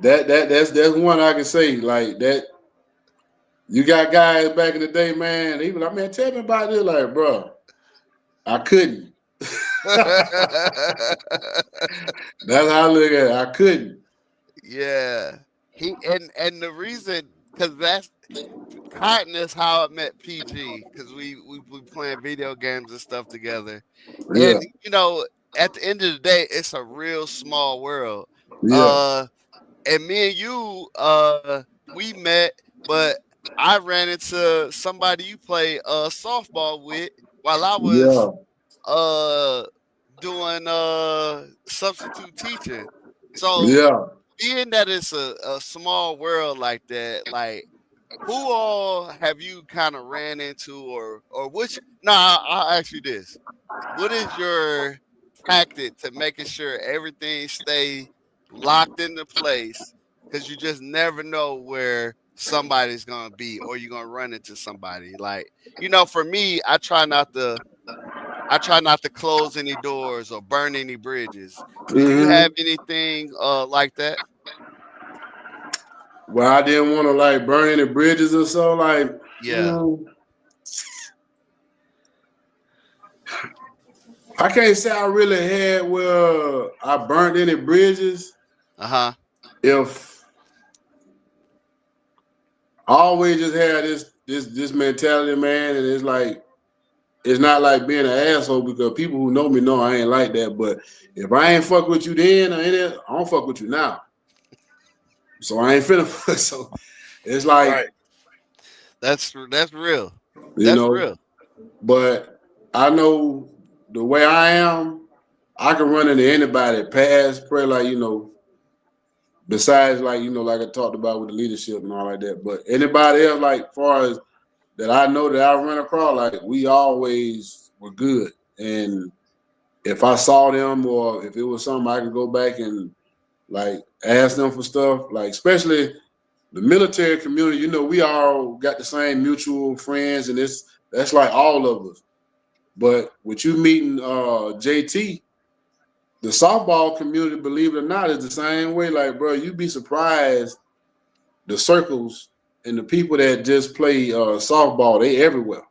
That's one I can say. Like that, you got guys back in the day, man. They be like, man, tell me about this. Like, bro, I couldn't. That's how I look at it. I couldn't. Yeah. He and the reason, because that's Cotton is how I met PG, because we playing video games and stuff together. Yeah, And at the end of the day, it's a real small world. yeah, And me and you, we met, but I ran into somebody you play softball with while I was yeah, uh doing substitute teaching. So yeah. being that it's a small world like that, like who all have you kind of ran into, or which? Nah, I'll ask you this: what is your tactic to making sure everything stay locked into place? Because you just never know where somebody's gonna be, or you're gonna run into somebody. Like, for me, I try not to close any doors or burn any bridges. Do you have Mm-hmm. anything like that? Well, I didn't want to like burn any bridges or so. Like, Yeah. mm, I can't say I really had where I burnt any bridges. Uh-huh. If I always just had this mentality, man, and it's not like being an asshole because people who know me know I ain't like that. But if I ain't fuck with you then, I don't fuck with you now. So I ain't finna fuck. So it's like, right. That's real. you That's know, real. but I know the way I am, I can run into anybody, pass, pray, like, besides like, like I talked about with the leadership and all like that. But anybody else, like far as that I know that I run across, like we always were good. And if I saw them or if it was something I could go back and like ask them for stuff, like especially the military community, we all got the same mutual friends and that's like all of us. But with you meeting JT, the softball community, believe it or not, is the same way. Like, bro, you'd be surprised the circles and the people that just play softball, they everywhere.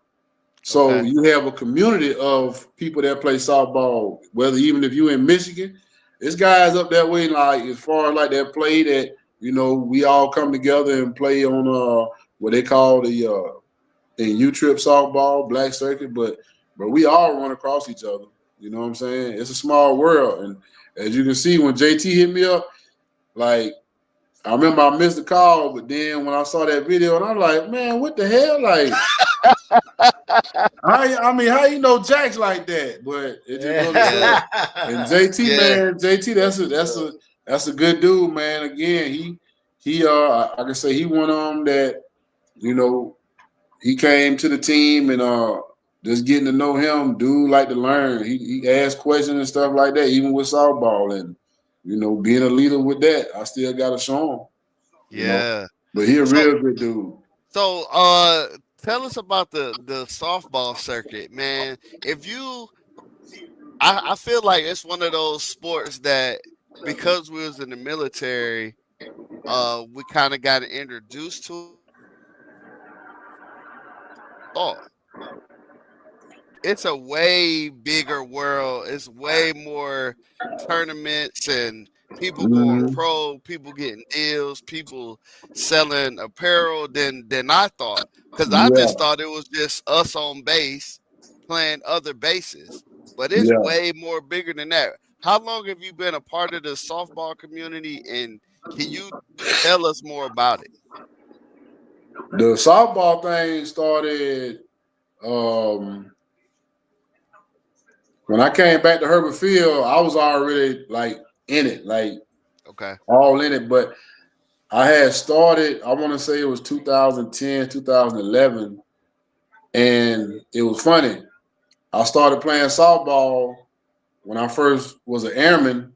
So Okay. you have a community of people that play softball, whether even if you're in Michigan, there's guys up that way, like as far as like that play that, we all come together and play on what they call the in U-Trip softball, black circuit, but we all run across each other. You know what I'm saying? It's a small world. And as you can see, when JT hit me up, like I remember I missed the call, but then when I saw that video, and I'm like, man, what the hell? Like, how you know Jack's like that? But it just goes to Yeah. show. And JT, Yeah. man, JT, that's a good dude, man. Again, I can say he went on that, you know, he came to the team and just getting to know him, dude like to learn. He asked questions and stuff like that, even with softball. And, being a leader with that, I still gotta show him, Yeah. But he a So real good dude. tell us about the softball circuit, man. I feel like it's one of those sports that, because we was in the military, we kind of got introduced to it. It's a way bigger world. It's way more tournaments and people going Mm-hmm. pro, people getting deals, people selling apparel than I thought. Because I Yeah, just thought it was just us on base playing other bases. But it's yeah. way more bigger than that. How long have you been a part of the softball community, and can you tell us more about it? The softball thing started um, when I came back to Herbert Field. I was already like in it, like Okay. all in it. But I had started, I want to say it was 2010, 2011. And it was funny. I started playing softball when I first was an airman.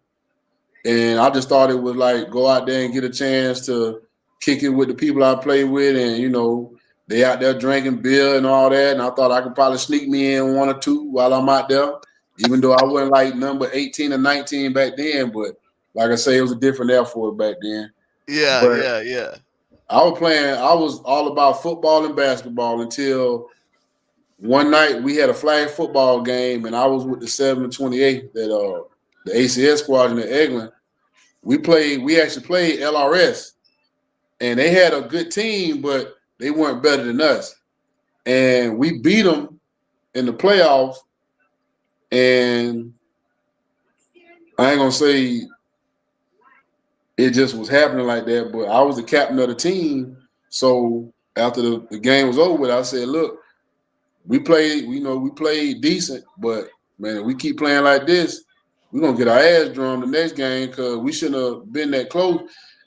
And I just thought it was like go out there and get a chance to kick it with the people I play with, and they out there drinking beer and all that. And I thought I could probably sneak me in one or two while I'm out there, even though I wasn't like number 18 or 19 back then. But like I say, it was a different era for it back then. Yeah, But yeah, yeah. I was all about football and basketball until one night we had a flag football game, and I was with the 728 that the ACS squadron at Eglin. We actually played LRS, and they had a good team, but they weren't better than us. And we beat them in the playoffs. And I ain't gonna say it just was happening like that, but I was the captain of the team. So after the game was over with, I said, look, we played decent, but man, if we keep playing like this, we're gonna get our ass drummed the next game because we shouldn't have been that close.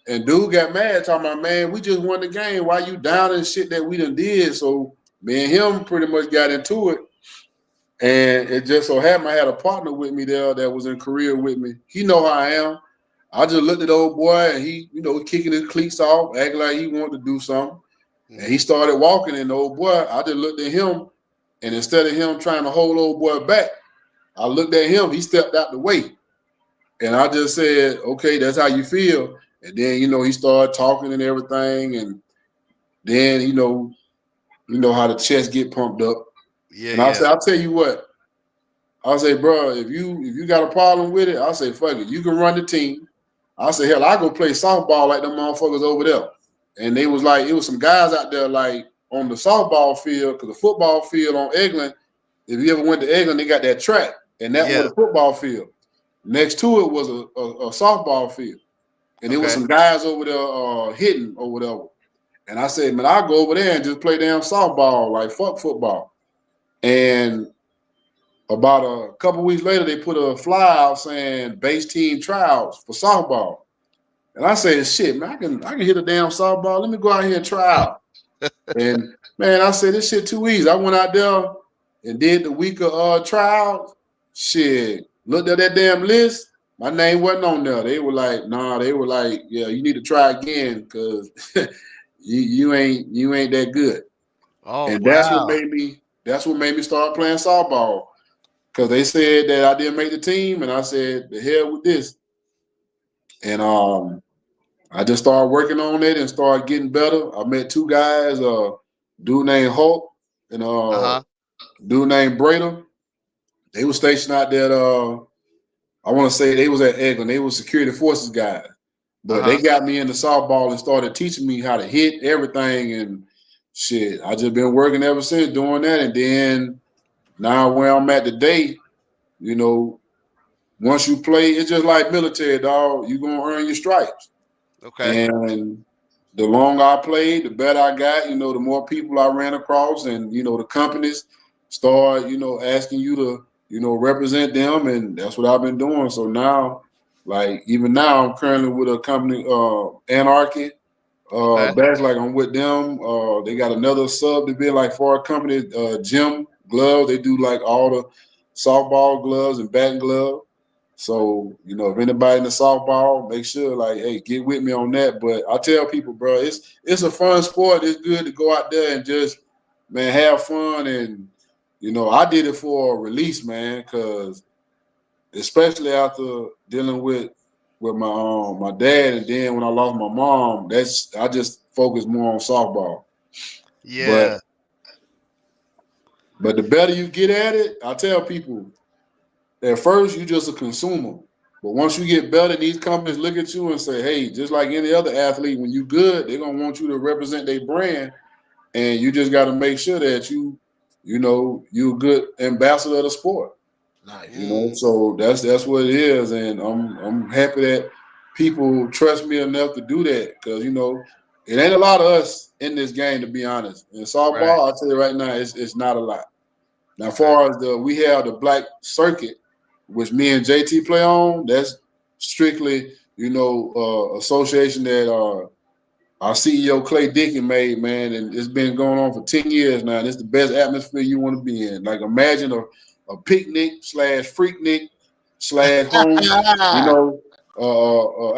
And dude got mad talking about, man, we just won the game. Why you down and shit that we done did? So me and him pretty much got into it. And it just so happened I had a partner with me there that was in Korea with me. He know how I am. I just looked at the old boy and he, kicking his cleats off, acting like he wanted to do something. And he started walking, and the old boy, I just looked at him, and instead of him trying to hold old boy back, I looked at him, he stepped out the way. And I just said, okay, that's how you feel. And then, he started talking and everything. And then, how the chest get pumped up. Yeah, and I yeah. said, I'll tell you what. I'll say, bro, if you got a problem with it, I'll say, fuck it. You can run the team. I'll say, hell, I'll go play softball like them motherfuckers over there. And they was like, it was some guys out there like on the softball field, because the football field on Eglin, if you ever went to Eglin, they got that track. And that was a football field. Next to it was a softball field. And there was some guys over there hitting or whatever. And I said, man, I'll go over there and just play damn softball, like fuck football. And about a couple weeks later, they put a fly out saying base team tryouts for softball. And I said, shit, man, I can hit a damn softball. Let me go out here and try out. And man, I said, this shit too easy. I went out there and did the week of tryouts. Shit, looked at that damn list. My name wasn't on there. They were like, nah, yeah, you need to try again because you ain't that good. Oh, and wow. that's what made me start playing softball. Because they said that I didn't make the team, and I said, the hell with this. And I just started working on it and started getting better. I met two guys, dude named Hulk and dude named Brader. They were stationed out there I want to say they was at Eglin. They were security forces guys. But they got me into softball and started teaching me how to hit everything. And shit, I just been working ever since doing that. And then now where I'm at today, once you play, it's just like military, dog. You're going to earn your stripes. Okay. And the longer I played, the better I got. The more people I ran across, and the companies start, asking you to, represent them, and that's what I've been doing. So now, like even now, I'm currently with a company, Anarchy. Back like I'm with them. They got another sub to be like for a company, Gym Gloves. They do like all the softball gloves and batting gloves. So, if anybody in the softball, make sure, like, hey, get with me on that. But I tell people, bro, it's a fun sport. It's good to go out there and just, man, have fun. And, I did it for a release, man, because especially after dealing with my dad, and then when I lost my mom, I just focused more on softball. Yeah. But the better you get at it, I tell people, at first, you're just a consumer. But once you get better, these companies look at you and say, hey, just like any other athlete, when you good, they're going to want you to represent their brand. And you just got to make sure that you're a good ambassador of the sport. Nice. So that's what it is. And I'm happy that people trust me enough to do that because, it ain't a lot of us in this game, to be honest. In softball, I'll tell you right now, it's not a lot. Now, as far as we have the black circuit, which me and JT play on, that's strictly, association that our CEO Clay Dickin made, man, and it's been going on for 10 years now. And it's the best atmosphere you want to be in. Like imagine a picnic / freaknik / home,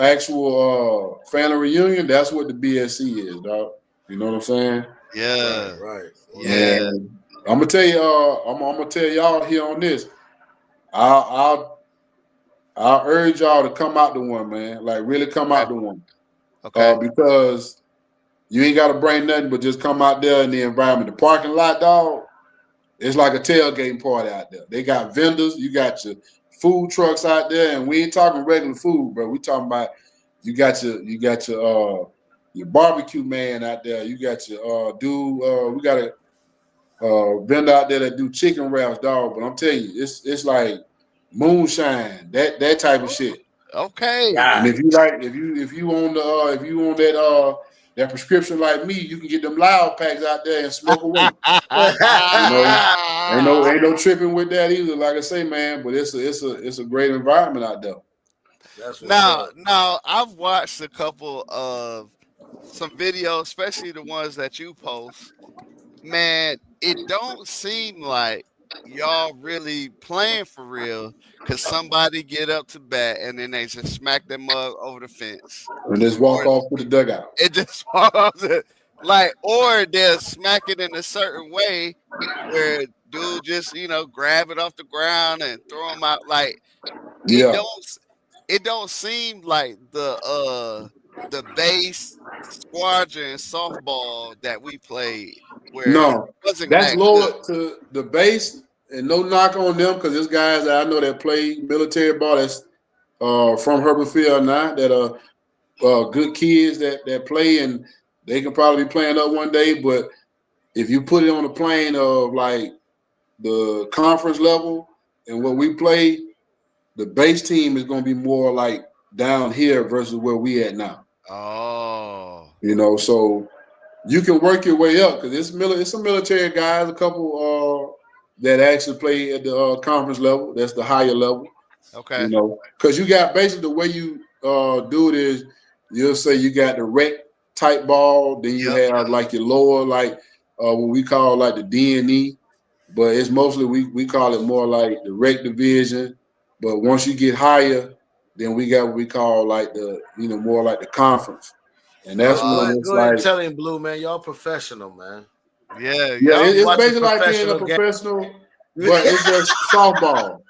actual family reunion, that's what the BSC is, dog. You know what I'm saying? Yeah. Right. Yeah. And I'm gonna tell you, I'm gonna tell y'all here on this. I'll urge y'all to come out to one, man. Like really come out Okay. to one. Okay. Because you ain't gotta bring nothing but just come out there in the environment. The parking lot, dog, it's like a tailgating party out there. They got vendors, you got your food trucks out there, and we ain't talking regular food, bro. We talking about you got your barbecue man out there. You got your we got a vendor out there that do chicken wraps, dog. But I'm telling you, it's like moonshine, that type of shit. Okay. And Yeah. if you on that prescription like me, you can get them loud packs out there and smoke away. You know, ain't no tripping with that either. Like I say, man, but it's a great environment out there. That's what's Now, up. I've watched a couple of some videos, especially the ones that you post. Man, it don't seem like y'all really playing for real because somebody get up to bat and then they just smack their mug over the fence. And just Or walk off to the dugout. it just falls like, or they'll smack it in a certain way where dude just, grab it off the ground and throw them out. Like, it Yeah. don't it don't seem like the base squadron softball that we played where it No, wasn't that's that good. lower to the base, and no knock on them because there's guys that I know that play military ball that's from Herbert Field now that are good kids that play, and they can probably be playing up one day. But if you put it on the plane of like the conference level and what we play, the base team is going to be more like down here versus where we at now. Oh. So you can work your way up because it's some military guys, a couple that actually play at the conference level. That's the higher level. Okay. Because you got basically the way you do it is you'll say you got the rec type ball, then you Yep. have like your lower, like what we call like the D&E, but it's mostly we call it more like the rec division. But once you get higher, then we got what we call like the more like the conference, and that's Go when ahead, it's go ahead and like tell him, Blue, man. Y'all professional, man. Yeah, yeah, y'all You it's watching basically like being a professional game. professional, but it's just softball.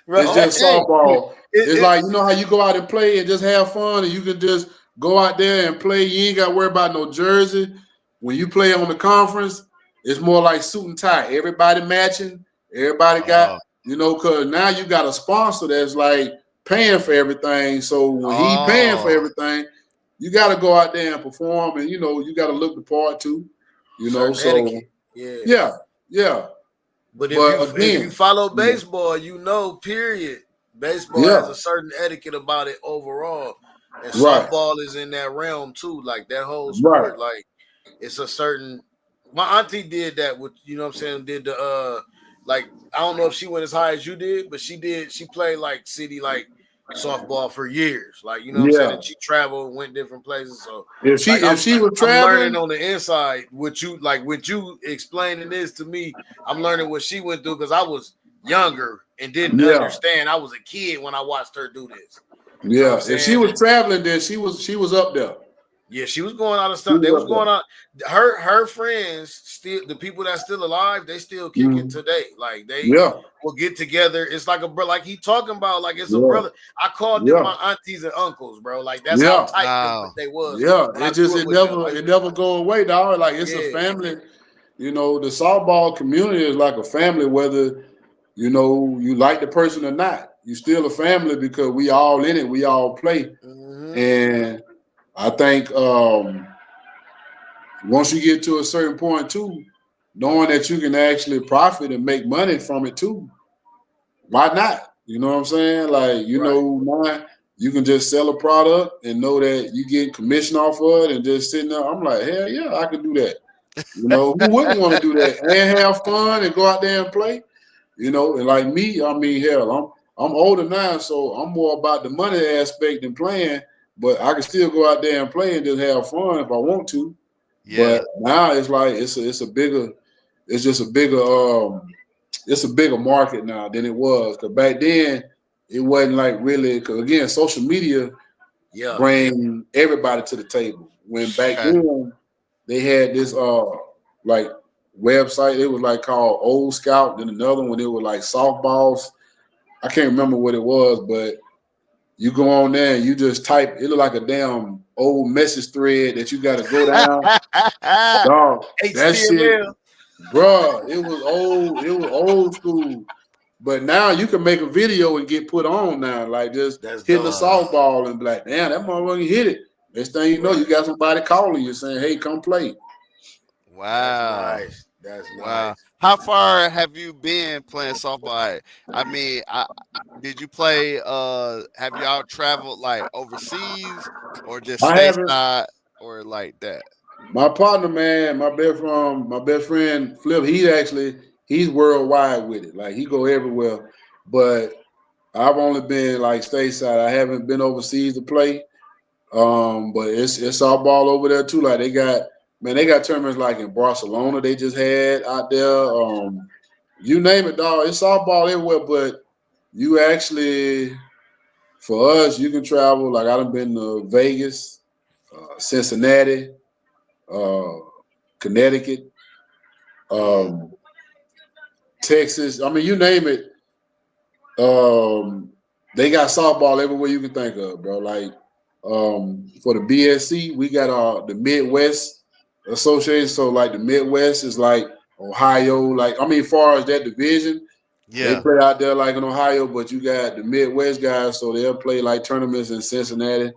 It's just Okay. softball. It's It- like how you go out and play and just have fun, and you can just go out there and play. You ain't got to worry about no jersey. When you play on the conference, it's more like suit and tie. Everybody matching. Everybody got oh, because now you got a sponsor that's like paying for everything. So when he paying for oh, everything, you got to go out there and perform, and you got to look the part too. certain So etiquette. Yeah. yeah. But But if you again, follow baseball, period. Baseball yeah, has a certain etiquette about it overall. And right, softball is in that realm too. Like that whole right. sport. Like it's a certain my auntie did that with what I'm saying, did the like I don't know if she went as high as you did, but she played like city like softball for years. Like, what I'm saying? Yeah. And she traveled, went different places. So If she like if she was I'm learning traveling, on the inside with you explaining this to me. I'm learning what she went through because I was younger and didn't yeah, understand. I was a kid when I watched her do this. You know what yeah. I'm If she saying? was traveling, then she was up there. Yeah, she was going out of She stuff. They was was up going there. out. Her friends still, the people that's still alive, they still kick it Mhm. today. Like they Yeah, will get together. It's like a bro, like he talking about, like it's a yeah, brother. I called them yeah, my aunties and uncles, bro. Like that's how yeah, tight wow. they was yeah. when I It just grew up it with them. never Like, it never go away, dog. Like it's a yeah, family. The softball community is like a family, whether you like the person or not. You still a family because we all in it. We all play, mm-hmm. and I think once you get to a certain point too, knowing that you can actually profit and make money from it too, why not? You know what I'm saying? Like, Right. now you can just sell a product and know that you get commission off of it and just sitting there. I'm like, hell yeah, I can do that. Who wouldn't want to do that and have fun and go out there and play? And like me, I mean, hell, I'm older now, so I'm more about the money aspect than playing, but I can still go out there and play and just have fun if I want to. Yeah. But now it's like it's just a bigger it's a bigger market now than it was. Because back then it wasn't like really because again, social media Yeah. bring everybody to the table. When back Okay. then they had this like website, it was like called Old Scout, then another one it was like softballs. I can't remember what it was, but you go on there and you just type. It look like a damn old message thread that you got to go down. Dog, that shit, HTML. bruh. It was old. It was old school. But now you can make a video and get put on now, like just That's hitting a dope. softball and be like, damn, that motherfucker hit it. Next thing you know, you got somebody calling you saying, hey, come play. That's Wow. nice. That's Wow. nice. How far have you been playing softball? I mean, did you play have y'all traveled like overseas or just I haven't. stateside or like that? My partner, man, my best friend Flip, he's worldwide with it. Like he go everywhere. But I've only been like stateside. I haven't been overseas to play. But it's softball over there too. Like they got tournaments like in Barcelona they just had out there. You name it, dog. It's softball everywhere, but you actually for us, you can travel. Like I done been to Vegas, Cincinnati, uh, Connecticut, um, Texas. I mean, you name it. They got softball everywhere you can think of, bro. Like for the BSC, we got the Midwest Association. So like the Midwest is like Ohio. Like I mean, far as that division, they Yeah. play out there like in Ohio, but you got the Midwest guys, so they'll play like tournaments in Cincinnati.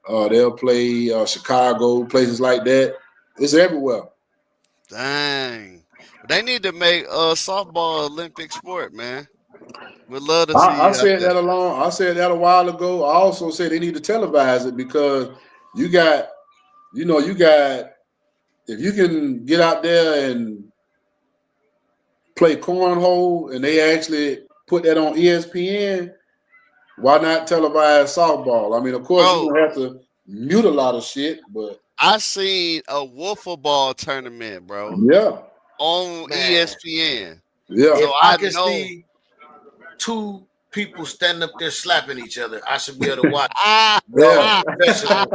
They'll play Chicago, places like that. It's everywhere. Dang. They need to make softball Olympic sport, man. We'd love to see I you out said there. that I said that a while ago. I also said they need to televise it because you got, you got if you can get out there and play cornhole and they actually put that on ESPN, why not televise softball? I mean, of course you're Bro, gonna have to mute a lot of shit, but I seen a wiffle ball tournament, bro, yeah, on Man, ESPN. yeah, if So I I can know. see two people standing up there slapping each other, I should be able to watch Ah, yeah. professional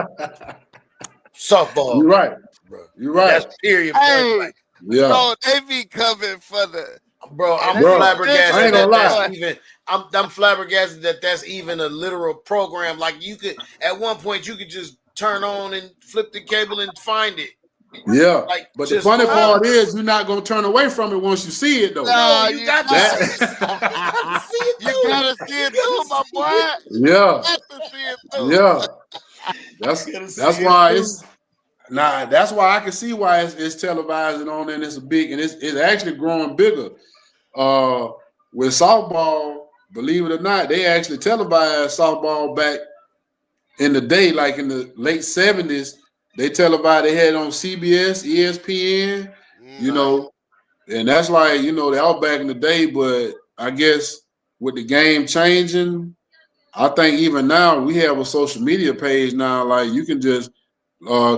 softball You're game, right. bro. You're And right. that's period point hey, blank. Yeah, bro, they be coming for the Bro, and I'm they be bro. I fingering ain't flabbergasted gonna that that that's lie. boy. even. I'm flabbergasted that that's even a literal program. Like you could, at one point, you could just turn on and flip the cable and find it. Yeah, Like but the just funny on. part is you're not gonna turn away from it once you see it though. No, Nah, you you got to got see it. You got to to. see it You too. gotta see You it got too, to my see it. boy. Yeah, Got to see it too. yeah. That's You got to that's see it why too. it's nah. That's why I can see why it's televised and on there. And it's a big and it's actually growing bigger. Uh, with softball, believe it or not, they actually televised softball back in the day, like in the late '70s. They televised. They had it on CBS, ESPN. You Mm. Nice. know, and that's like they all back in the day. But I guess with the game changing, I think even now we have a social media page now. Like you can just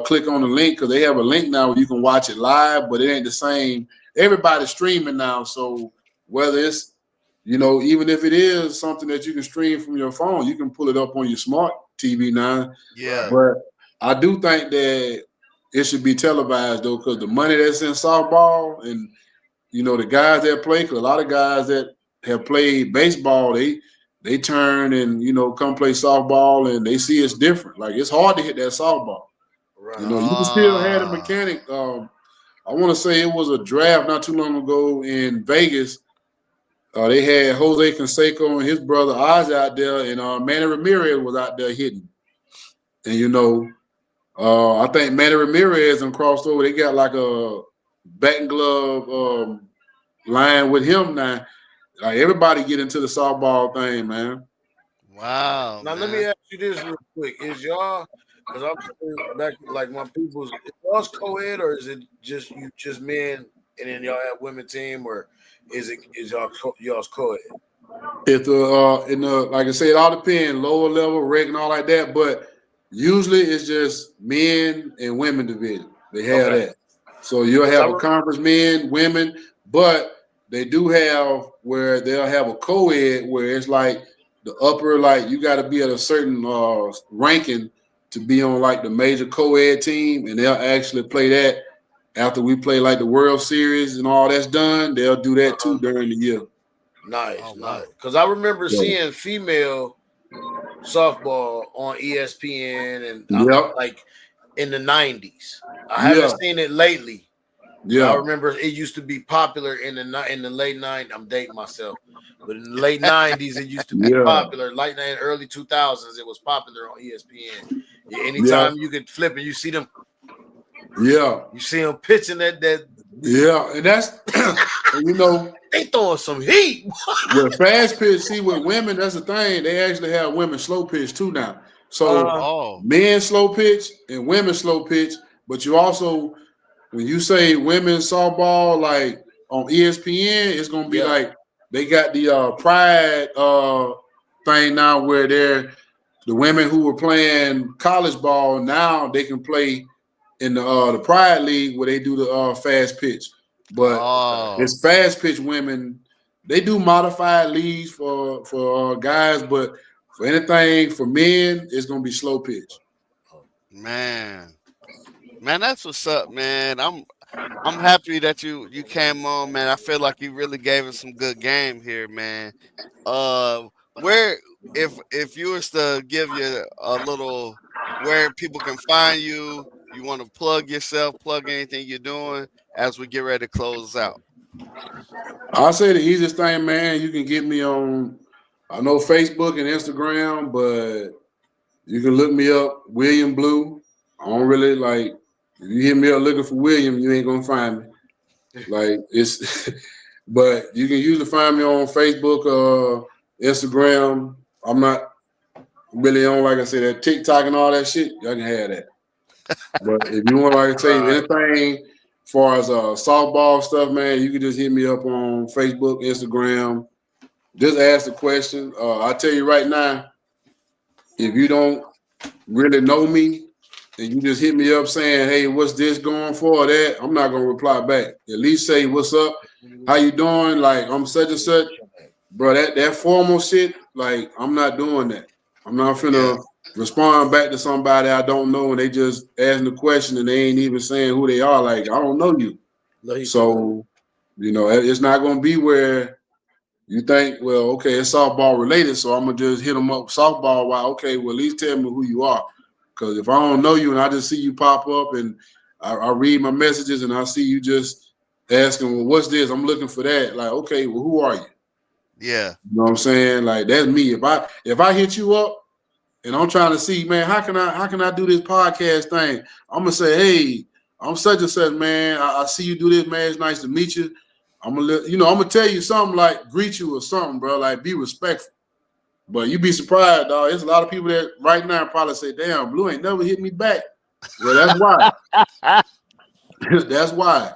click on the link because they have a link now where you can watch it live, but it ain't the same. Everybody's streaming now, so whether it's even if it is something that you can stream from your phone, you can pull it up on your smart TV now. Yeah. Right. But I do think that it should be televised though, because the money that's in softball and the guys that play, because a lot of guys that have played baseball, they turn and come play softball and they see it's different. Like it's hard to hit that softball. Right. You can still have a Ah. mechanic. I want to say it was a draft not too long ago in Vegas. They had Jose Canseco and his brother Oz out there, and Manny Ramirez was out there hitting. And I think Manny Ramirez and crossed over. They got like a batting glove line with him now. Like everybody get into the softball thing, man. Wow, Now let me man. ask you this real quick: is y'all? Because I'm thinking back like my people's. Is y'all's co-ed or is it just you, just men, and then y'all have women team, or is y'all's co-ed? If like I said, it all depends, lower level, rec and all like that. But usually it's just men and women division. They have Okay. that. So you'll Because have a conference men, women, but they do have where they'll have a co-ed where it's like the upper, like you got to be at a certain ranking to be on like the major co-ed team, and they'll actually play that after we play like the World Series and all that's done. They'll do that too during the year. Nice. Because I remember seeing female softball on ESPN and like in the 90s. I haven't seen it lately. Yeah, I remember it used to be popular in the late 90s. I'm dating myself, but in the late 90s it used to be popular. Like in the early 2000s, it was popular on ESPN. Anytime you could flip and you see them. Yeah, you see them pitching that. Yeah, and that's you know they throwing some heat. With fast pitch, see with women, that's the thing. They actually have women slow pitch too now. So men slow pitch and women slow pitch, but you also when you say women's softball, like on ESPN, it's gonna be like they got the pride thing now where they're the women who were playing college ball now they can play in the Pride League where they do the fast pitch. But it's fast pitch women. They do modified leagues for guys, but for anything for men, it's gonna be slow pitch. Man, that's what's up, man. I'm happy that you came on, man. I feel like you really gave us some good game here, man. Where if you was to give you a little where people can find you. You want to plug yourself, plug anything you're doing as we get ready to close out? I'll say the easiest thing, man, you can get me on, I know Facebook and Instagram, but you can look me up, William Blue. I don't really like, if you hit me up looking for William, you ain't going to find me. Like, it's, but you can usually find me on Facebook, Instagram. I'm not really on, like I said, that TikTok and all that shit. Y'all can have that. But if you want to like say anything as far as softball stuff, man, you can just hit me up on Facebook, Instagram. Just ask the question. I'll tell you right now, if you don't really know me and you just hit me up saying, hey, what's this going for or that, I'm not going to reply back. At least say, what's up? How you doing? Like, I'm such and such. Bro, that formal shit, like, I'm not doing that. I'm not finna respond back to somebody I don't know and they just asking the question and they ain't even saying who they are. Like, I don't know you. So, you know, it's not going to be where you think, well, okay, it's softball related, so I'm going to just hit them up softball. Why? Okay, well, at least tell me who you are. Because if I don't know you and I just see you pop up and I read my messages and I see you just asking, well, what's this? I'm looking for that. Like, okay, well, who are you? Yeah. You know what I'm saying? Like, that's me. If I hit you up, and I'm trying to see, man, how can I do this podcast thing? I'm gonna say, hey, I'm such and such, man. I see you do this, man. It's nice to meet you. I'm gonna tell you something like greet you or something, bro. Like be respectful. But you be surprised, dog. There's a lot of people that right now probably say, damn, Blue ain't never hit me back. Well, that's why. That's why.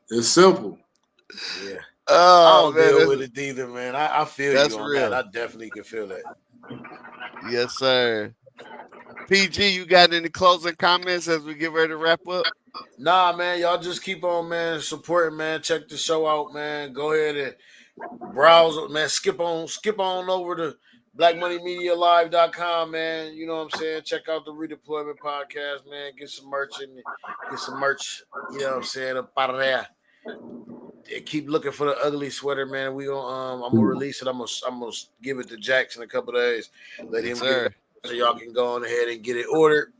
It's simple. Yeah. I don't deal with it either, man. I feel you on that. I definitely can feel that. Yes, sir. PG, you got any closing comments as we get ready to wrap up? Nah, man. Y'all just keep on, man, supporting, man. Check the show out, man. Go ahead and browse, man. Skip on over to blackmoneymedialive.com, man. You know what I'm saying? Check out the Redeployment Podcast, man. Get some merch, you know what I'm saying, up out of there. Keep looking for the ugly sweater, man. We gonna I'm gonna release it. I'm gonna give it to Jackson in a couple of days. Let him get it so y'all can go on ahead and get it ordered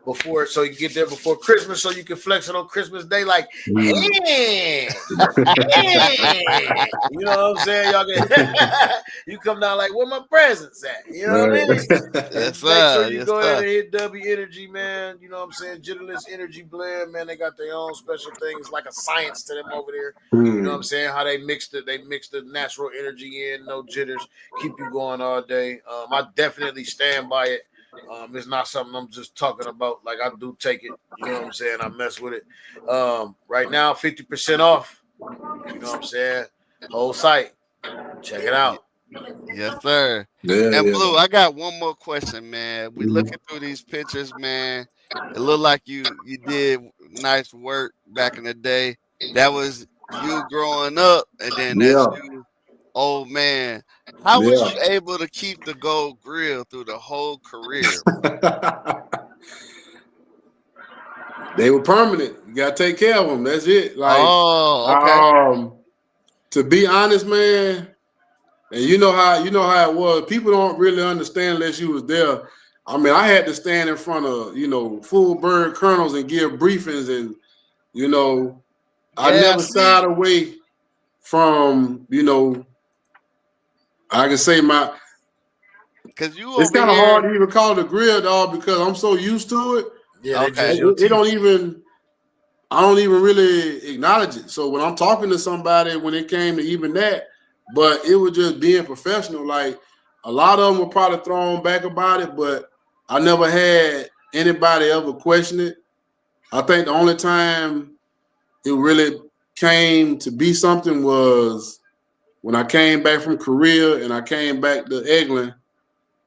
before, so you get there before Christmas, so you can flex it on Christmas Day. Like, hey. You know what I'm saying? Y'all can you come down like, where my presents at? You know what I mean? Yes, sir. Make sure you go ahead and hit W Energy, man. You know what I'm saying? Jitterless Energy Blend, man. They got their own special things, like a science to them over there. You know what I'm saying? How they mix the natural energy in, no jitters, keep you going all day. I definitely stand by it. It's not something I'm just talking about. Like, I do take it. You know what I'm saying? I mess with it. Right now, 50% off. You know what I'm saying? Whole site. Check it out. Yes, sir. And Blue, I got one more question, man. We looking through these pictures, man. It looked like you did nice work back in the day. That was you growing up, and then that's you old man. How was Yeah. you able to keep the gold grill through the whole career? They were permanent. You gotta take care of them. That's it. Like, Oh, okay. to be honest, man, and you know how it was. People don't really understand unless you was there. I mean, I had to stand in front of full bird colonels and give briefings, and I Yeah, I never shied see. away from I can say my. Cause you It's over kind of hard here. to even call it a grill dog because I'm so used to it. Yeah, they Okay. just your It don't teeth. even. I don't even really acknowledge it. So when I'm talking to somebody, when it came to even that, but it was just being professional. Like a lot of them were probably thrown back about it, but I never had anybody ever question it. I think the only time it really came to be something was when I came back from Korea and I came back to Eglin,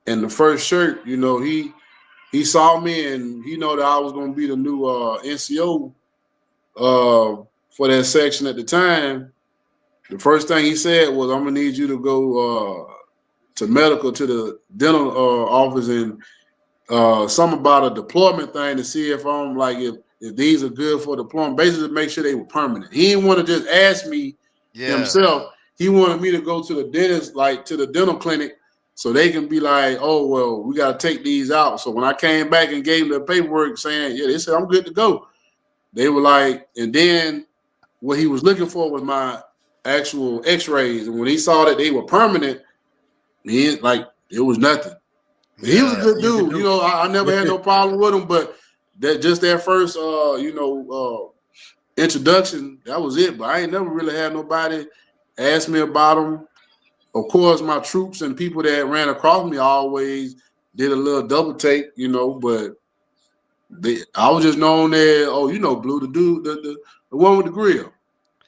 and the first shirt, he saw me and he know that I was gonna be the new NCO for that section at the time. The first thing he said was, "I'm gonna need you to go to medical to the dental office and something about a deployment thing to see if I'm like if these are good for deployment. Basically, to make sure they were permanent. He didn't want to just ask me Yeah. himself. He wanted me to go to the dentist, like to the dental clinic, so they can be like, oh well, we got to take these out. So when I came back and gave them the paperwork saying, yeah, they said I'm good to go. They were like, and then what he was looking for was my actual X-rays, and when he saw that they were permanent, he like it was nothing. He was a Yeah. good You can dude. do. I never had no problem with him, but that first introduction, that was it. But I ain't never really had nobody ask me about him. Of course, my troops and people that ran across me always did a little double take, but I was just known as, Blue, the dude, the one with the grill.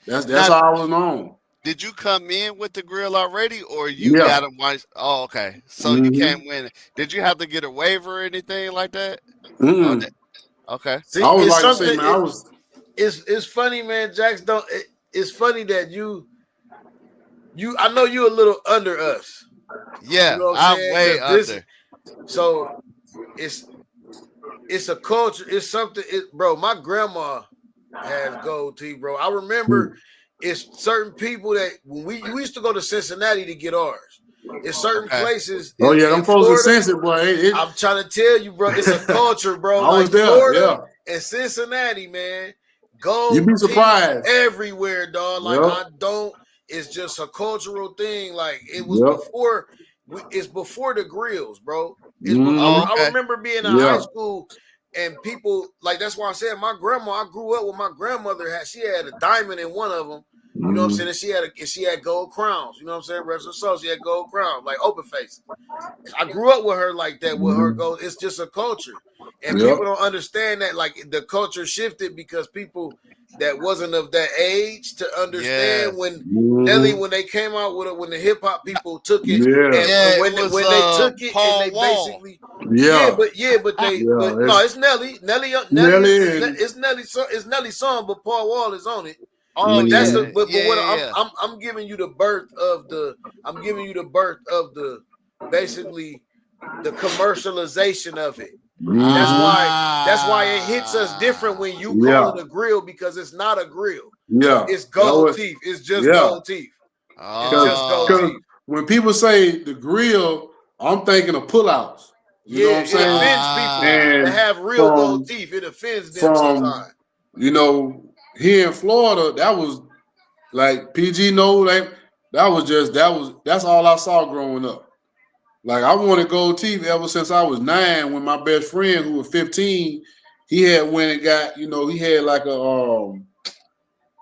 That's Now, how I was known. did you come in with the grill already, or you Yeah. got him? Oh, okay. So you Mm-hmm. came in. Did you have to get a waiver or anything like that? Oh, Mm-mm. okay. See, I was it's like to say, something. man, I was. It's funny, man. Jax don't. It's funny that I know you a little under us. You Yeah, know what I'm I'm saying? way Because this, under. so it's a culture. It's something. Bro, my grandma has gold teeth, bro. I remember it's certain people that when we used to go to Cincinnati to get ours. It's certain Okay. places Oh yeah, in them folks are Florida. sensitive, boy. I'm trying to tell you, bro. It's a culture, bro. I was Like there. Florida Yeah, and Cincinnati, man. you'd Gold be teeth surprised. everywhere, dog. Like Yep. I don't. It's just a cultural thing. Like it was Yep. before. It's before the grills, bro. It's Oh, Mm-hmm. I okay. remember being in high Yeah. school and people like that's why I said my grandma. I grew up with my grandmother. She had a diamond in one of them. You know what I'm saying? And she had gold crowns. You know what I'm saying? Rest of soul, she had gold crowns, like open faces. I grew up with her like that. With her gold, it's just a culture, and Yep. people don't understand that. Like the culture shifted because people that wasn't of that age to understand Yes. when Nelly Mm-hmm. when they came out with it when the hip hop people took it Yeah. and Yeah, it when was they took it and Paul they Wall. basically Yeah. but Yeah. no, It's it's Nelly. Nelly Nelly and it's Nelly's song, but Paul Wall is on it. Oh But that's yeah, the but yeah, what yeah, yeah. I'm giving you the birth of the basically the commercialization of it. mm-hmm. That's why it hits us different when you call Yeah. it a grill because it's not a grill. Yeah. It's That gold was teeth. It's just yeah. gold teeth. It's just gold Because Oh. teeth. when people say the grill, I'm thinking of pullouts. You know Yeah, what I'm it saying? offends people that And have real gold from teeth. It offends them from sometimes. here in Florida, that was like PG no, like that's all I saw growing up. Like I wanted gold teeth ever since I was 9. When my best friend, who was 15, he had went and got, he had like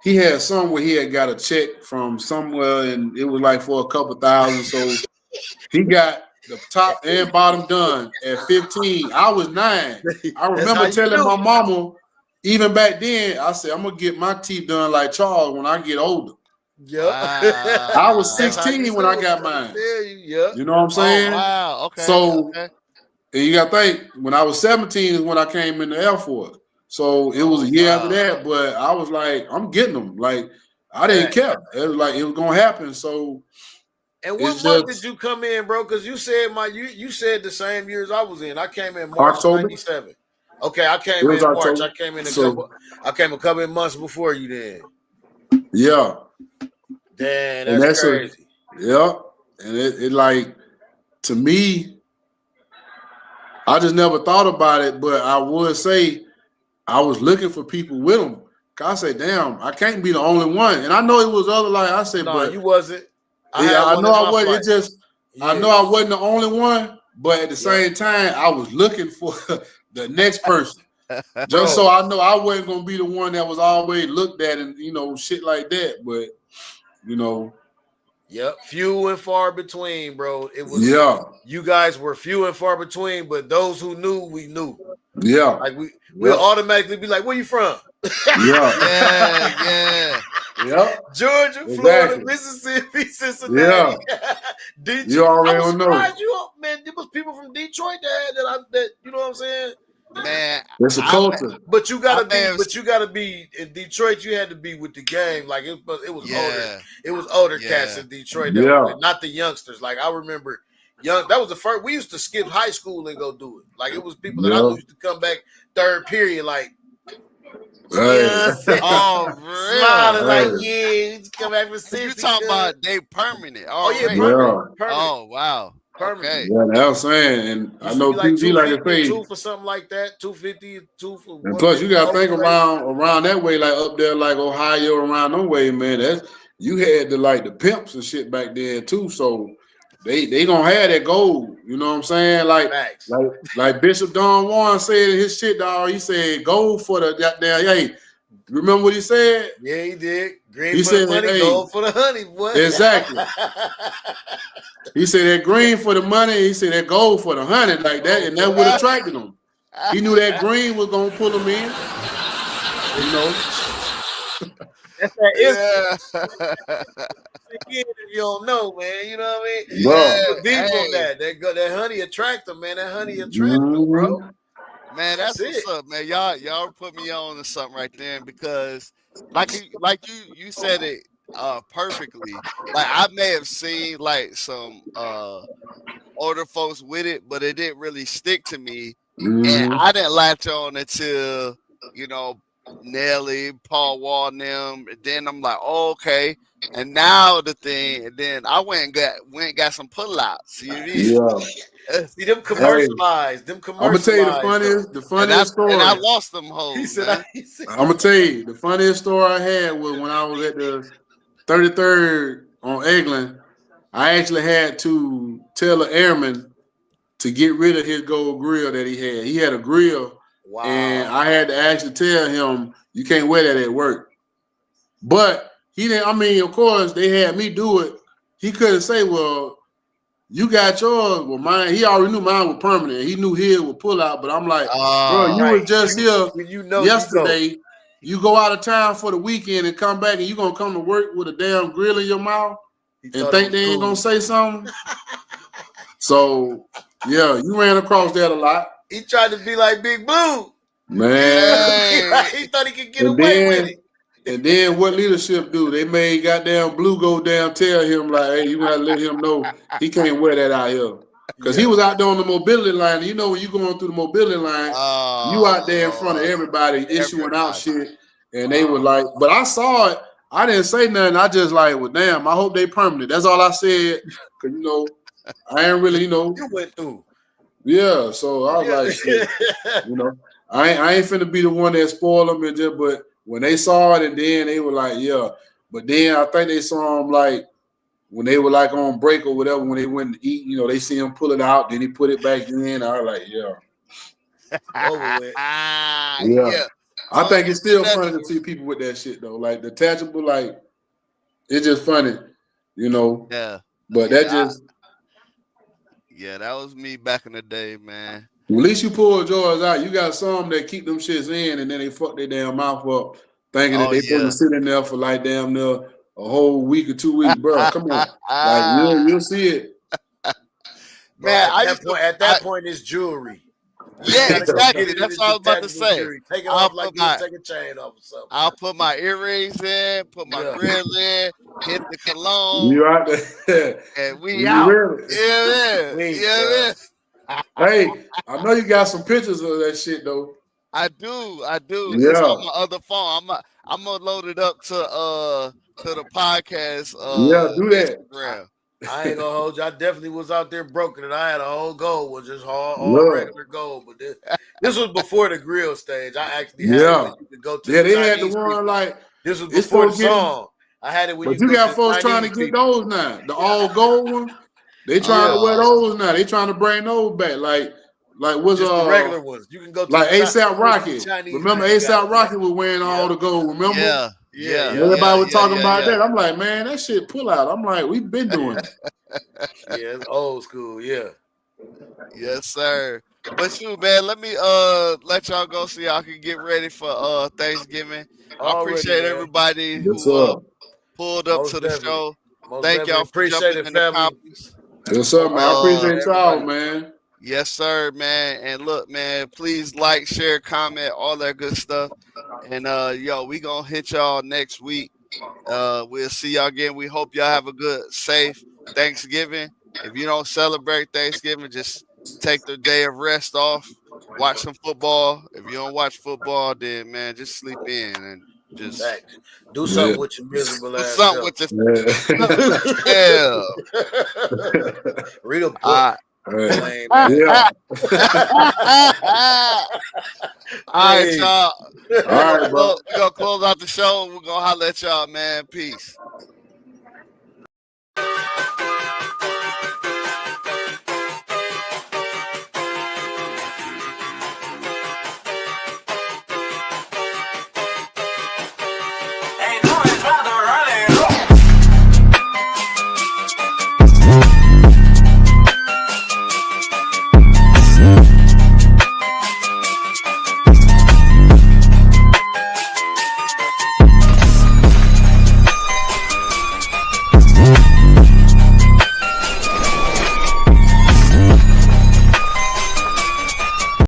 he had somewhere he had got a check from somewhere, and it was like for a couple thousand. So he got the top and bottom done at 15. I was 9. I That's how remember you telling do. my mama, even back then, I said, I'm gonna get my teeth done like Charles when I get older. Yep. I was That's how you 16 when I do. I'm got trying to mine. tell you. Yep. You know what I'm Oh saying? wow. Okay. So, Okay. and you got to think, when I was 17 is when I came in the Air Force. So it was a Oh year after wow. that, but I was like, I'm getting them. Like, I didn't Fact. care. It was like, it was going to happen. So And what It's month just did you come in, bro? Because you said you said the same years I was in. I came in March October. '97. Okay, I It came was in March. October. I came in So a couple of months before you then. yeah, Damn, and that's that's a crazy. yeah, and it like to me, I just never thought about it, but I would say I was looking for people with them. I say, damn, I can't be the only one, and I know it was other like I said, No, but you wasn't. I yeah, had I one know in I my wasn't. flight. It just I Yeah. know I wasn't the only one, but at the Yep. same time, I was looking for the next person. Just Bro. so I know I wasn't gonna be the one that was always looked at and shit like that. But Yep, few and far between, bro. It was yeah, you guys were few and far between, but those who knew, we knew. yeah, Like we'll automatically be like, "Where you from?" Yeah. Georgia, Florida, Exactly. Mississippi, Cincinnati, Detroit. You I already was know. surprised man. There was people from Detroit that you know what I'm saying. Man, It's a culture. But you gotta be in Detroit. You had to be with the game. Like it was older. It was older cats in Detroit that were not the youngsters. Like I remember that was the first. We used to skip high school and go do it. Like it was people that I knew used to come back third period. Like oh, smiling like come back for you talking about they permanent? Permanent. Oh wow. Permanent. Okay. Yeah, that's what I'm saying. And I know PG like to say two for something like that, 250, two for. And plus, you got to think around that way, like up there, like Ohio, around that way, man. That's you had the pimps and shit back then too. So they gonna have that gold. You know what I'm saying? Like Bishop Don Juan said in his shit, dog. He said, "Gold for the goddamn." Hey, remember what he said? Yeah, he did. Green he for said, the money, gold for the honey. What? Exactly. He said that green for the money. He said that gold for the honey, like that, and that would attracted him. He knew that green was gonna pull him in. That's that if you don't know, man. You know what I mean? Bro. Deep on that honey attract them, man. That honey attract them, bro. Man, that's what's up, man. Y'all put me on to something right there because like you said it perfectly. Like I may have seen like some older folks with it, but it didn't really stick to me. And I didn't latch on until, Nelly, Paul Wall, and them. And then I'm like, oh, okay. And now the thing, and then I went and got some pullouts. See them commercialized. I'm gonna tell you the funniest story. And I lost them hoes. I'm gonna tell you the funniest story I had was when I was at the 33rd on Eglin. I actually had to tell an airman to get rid of his gold grill that he had. He had a grill, and I had to actually tell him, you can't wear that at work. But he didn't. I mean, of course, they had me do it. He couldn't say, well, you got yours. Well, mine, he already knew mine was permanent. He knew his would pull out. But I'm like, bro, you were just here yesterday. You go out of town for the weekend and come back, and you going to come to work with a damn grill in your mouth and think they ain't going to say something? So, yeah, you ran across that a lot. He tried to be like Big Blue. Man. He thought he could get away with it. And then what leadership do? They made goddamn Blue go down tell him, like, hey, you got to let him know he can't wear that out here. Because he was out there on the mobility line. And when you going through the mobility line, you out there in front of everybody issuing out shit. And they were like, but I saw it. I didn't say nothing. I just like, well, damn, I hope they permanent. That's all I said. Because, I ain't really, You went through. Yeah, so I was like, shit, I ain't finna be the one that spoiled them. But when they saw it and then they were like, yeah. But then I think they saw him like when they were like on break or whatever, when they went to eat, they see him pull it out, then he put it back in. I was like, yeah. Over with. Yeah. I think it's still funny to see people with that shit though. Like the tangible, like it's just funny, Yeah. But yeah, that was me back in the day, man. At least you pulled yours out. You got some that keep them shits in and then they fuck their damn mouth up, thinking that they supposed to sit in there for like damn near a whole week or 2 weeks, bro. Come on, like you'll see it. Man, at that point, it's jewelry. Yeah, Gotta go exactly. get it in That's the what I was about to detachable say. jewelry. Take it I'll off like put you would my take a chain off or something. I'll put my earrings in, put my Yeah. grill in, hit the cologne, You out there? and we You out. ready? Yeah, man. Sweet, Yeah, man. Hey, I know you got some pictures of that shit though. I do. It's Yeah, on my other phone. I'm gonna load it up to the podcast yeah, do that. Instagram. I ain't gonna hold you. I definitely was out there broken and I had a whole gold was just all Look, regular gold. But this was before the grill stage. I actually had it yeah, when you could go to yeah. the They had the Chinese one people. like This was it's before the folks getting, song. I had it when you but could you go to got the folks trying to Chinese get people. those now. The all gold one. They trying to wear Yeah. those now. They trying to bring those back. Like was Just the regular ones. You can go to like the ASAP Rocky. Chinese Remember people got ASAP it. Rocky was wearing all the gold. Remember? Yeah. Yeah. And everybody was talking about Yeah. that. I'm like, man, that shit pull out. I'm like, we've been doing it. Yeah, it's old school. Yeah. Yes, sir. But shoot, man, let me let y'all go so y'all can get ready for Thanksgiving. I Already, appreciate man. everybody Yes, who sir. pulled up Most to the definitely. show. Most Thank definitely. y'all for Appreciate jumping it, in the family. comments. Yes, sir, man. I appreciate y'all, everybody. man. Yes, sir, man. And look, man, please like, share, comment, all that good stuff. And yo, we gonna hit y'all next week. We'll see y'all again. We hope y'all have a good, safe Thanksgiving. If you don't celebrate Thanksgiving, just take the day of rest off. Watch some football. If you don't watch football, then man, just sleep in and just Facts. Do something with your miserable do ass something self. with yourself. Read a book. All Lame right. Yeah. All right, y'all. All right, bro. We're gonna close out the show and we're gonna holler at y'all, man. Peace.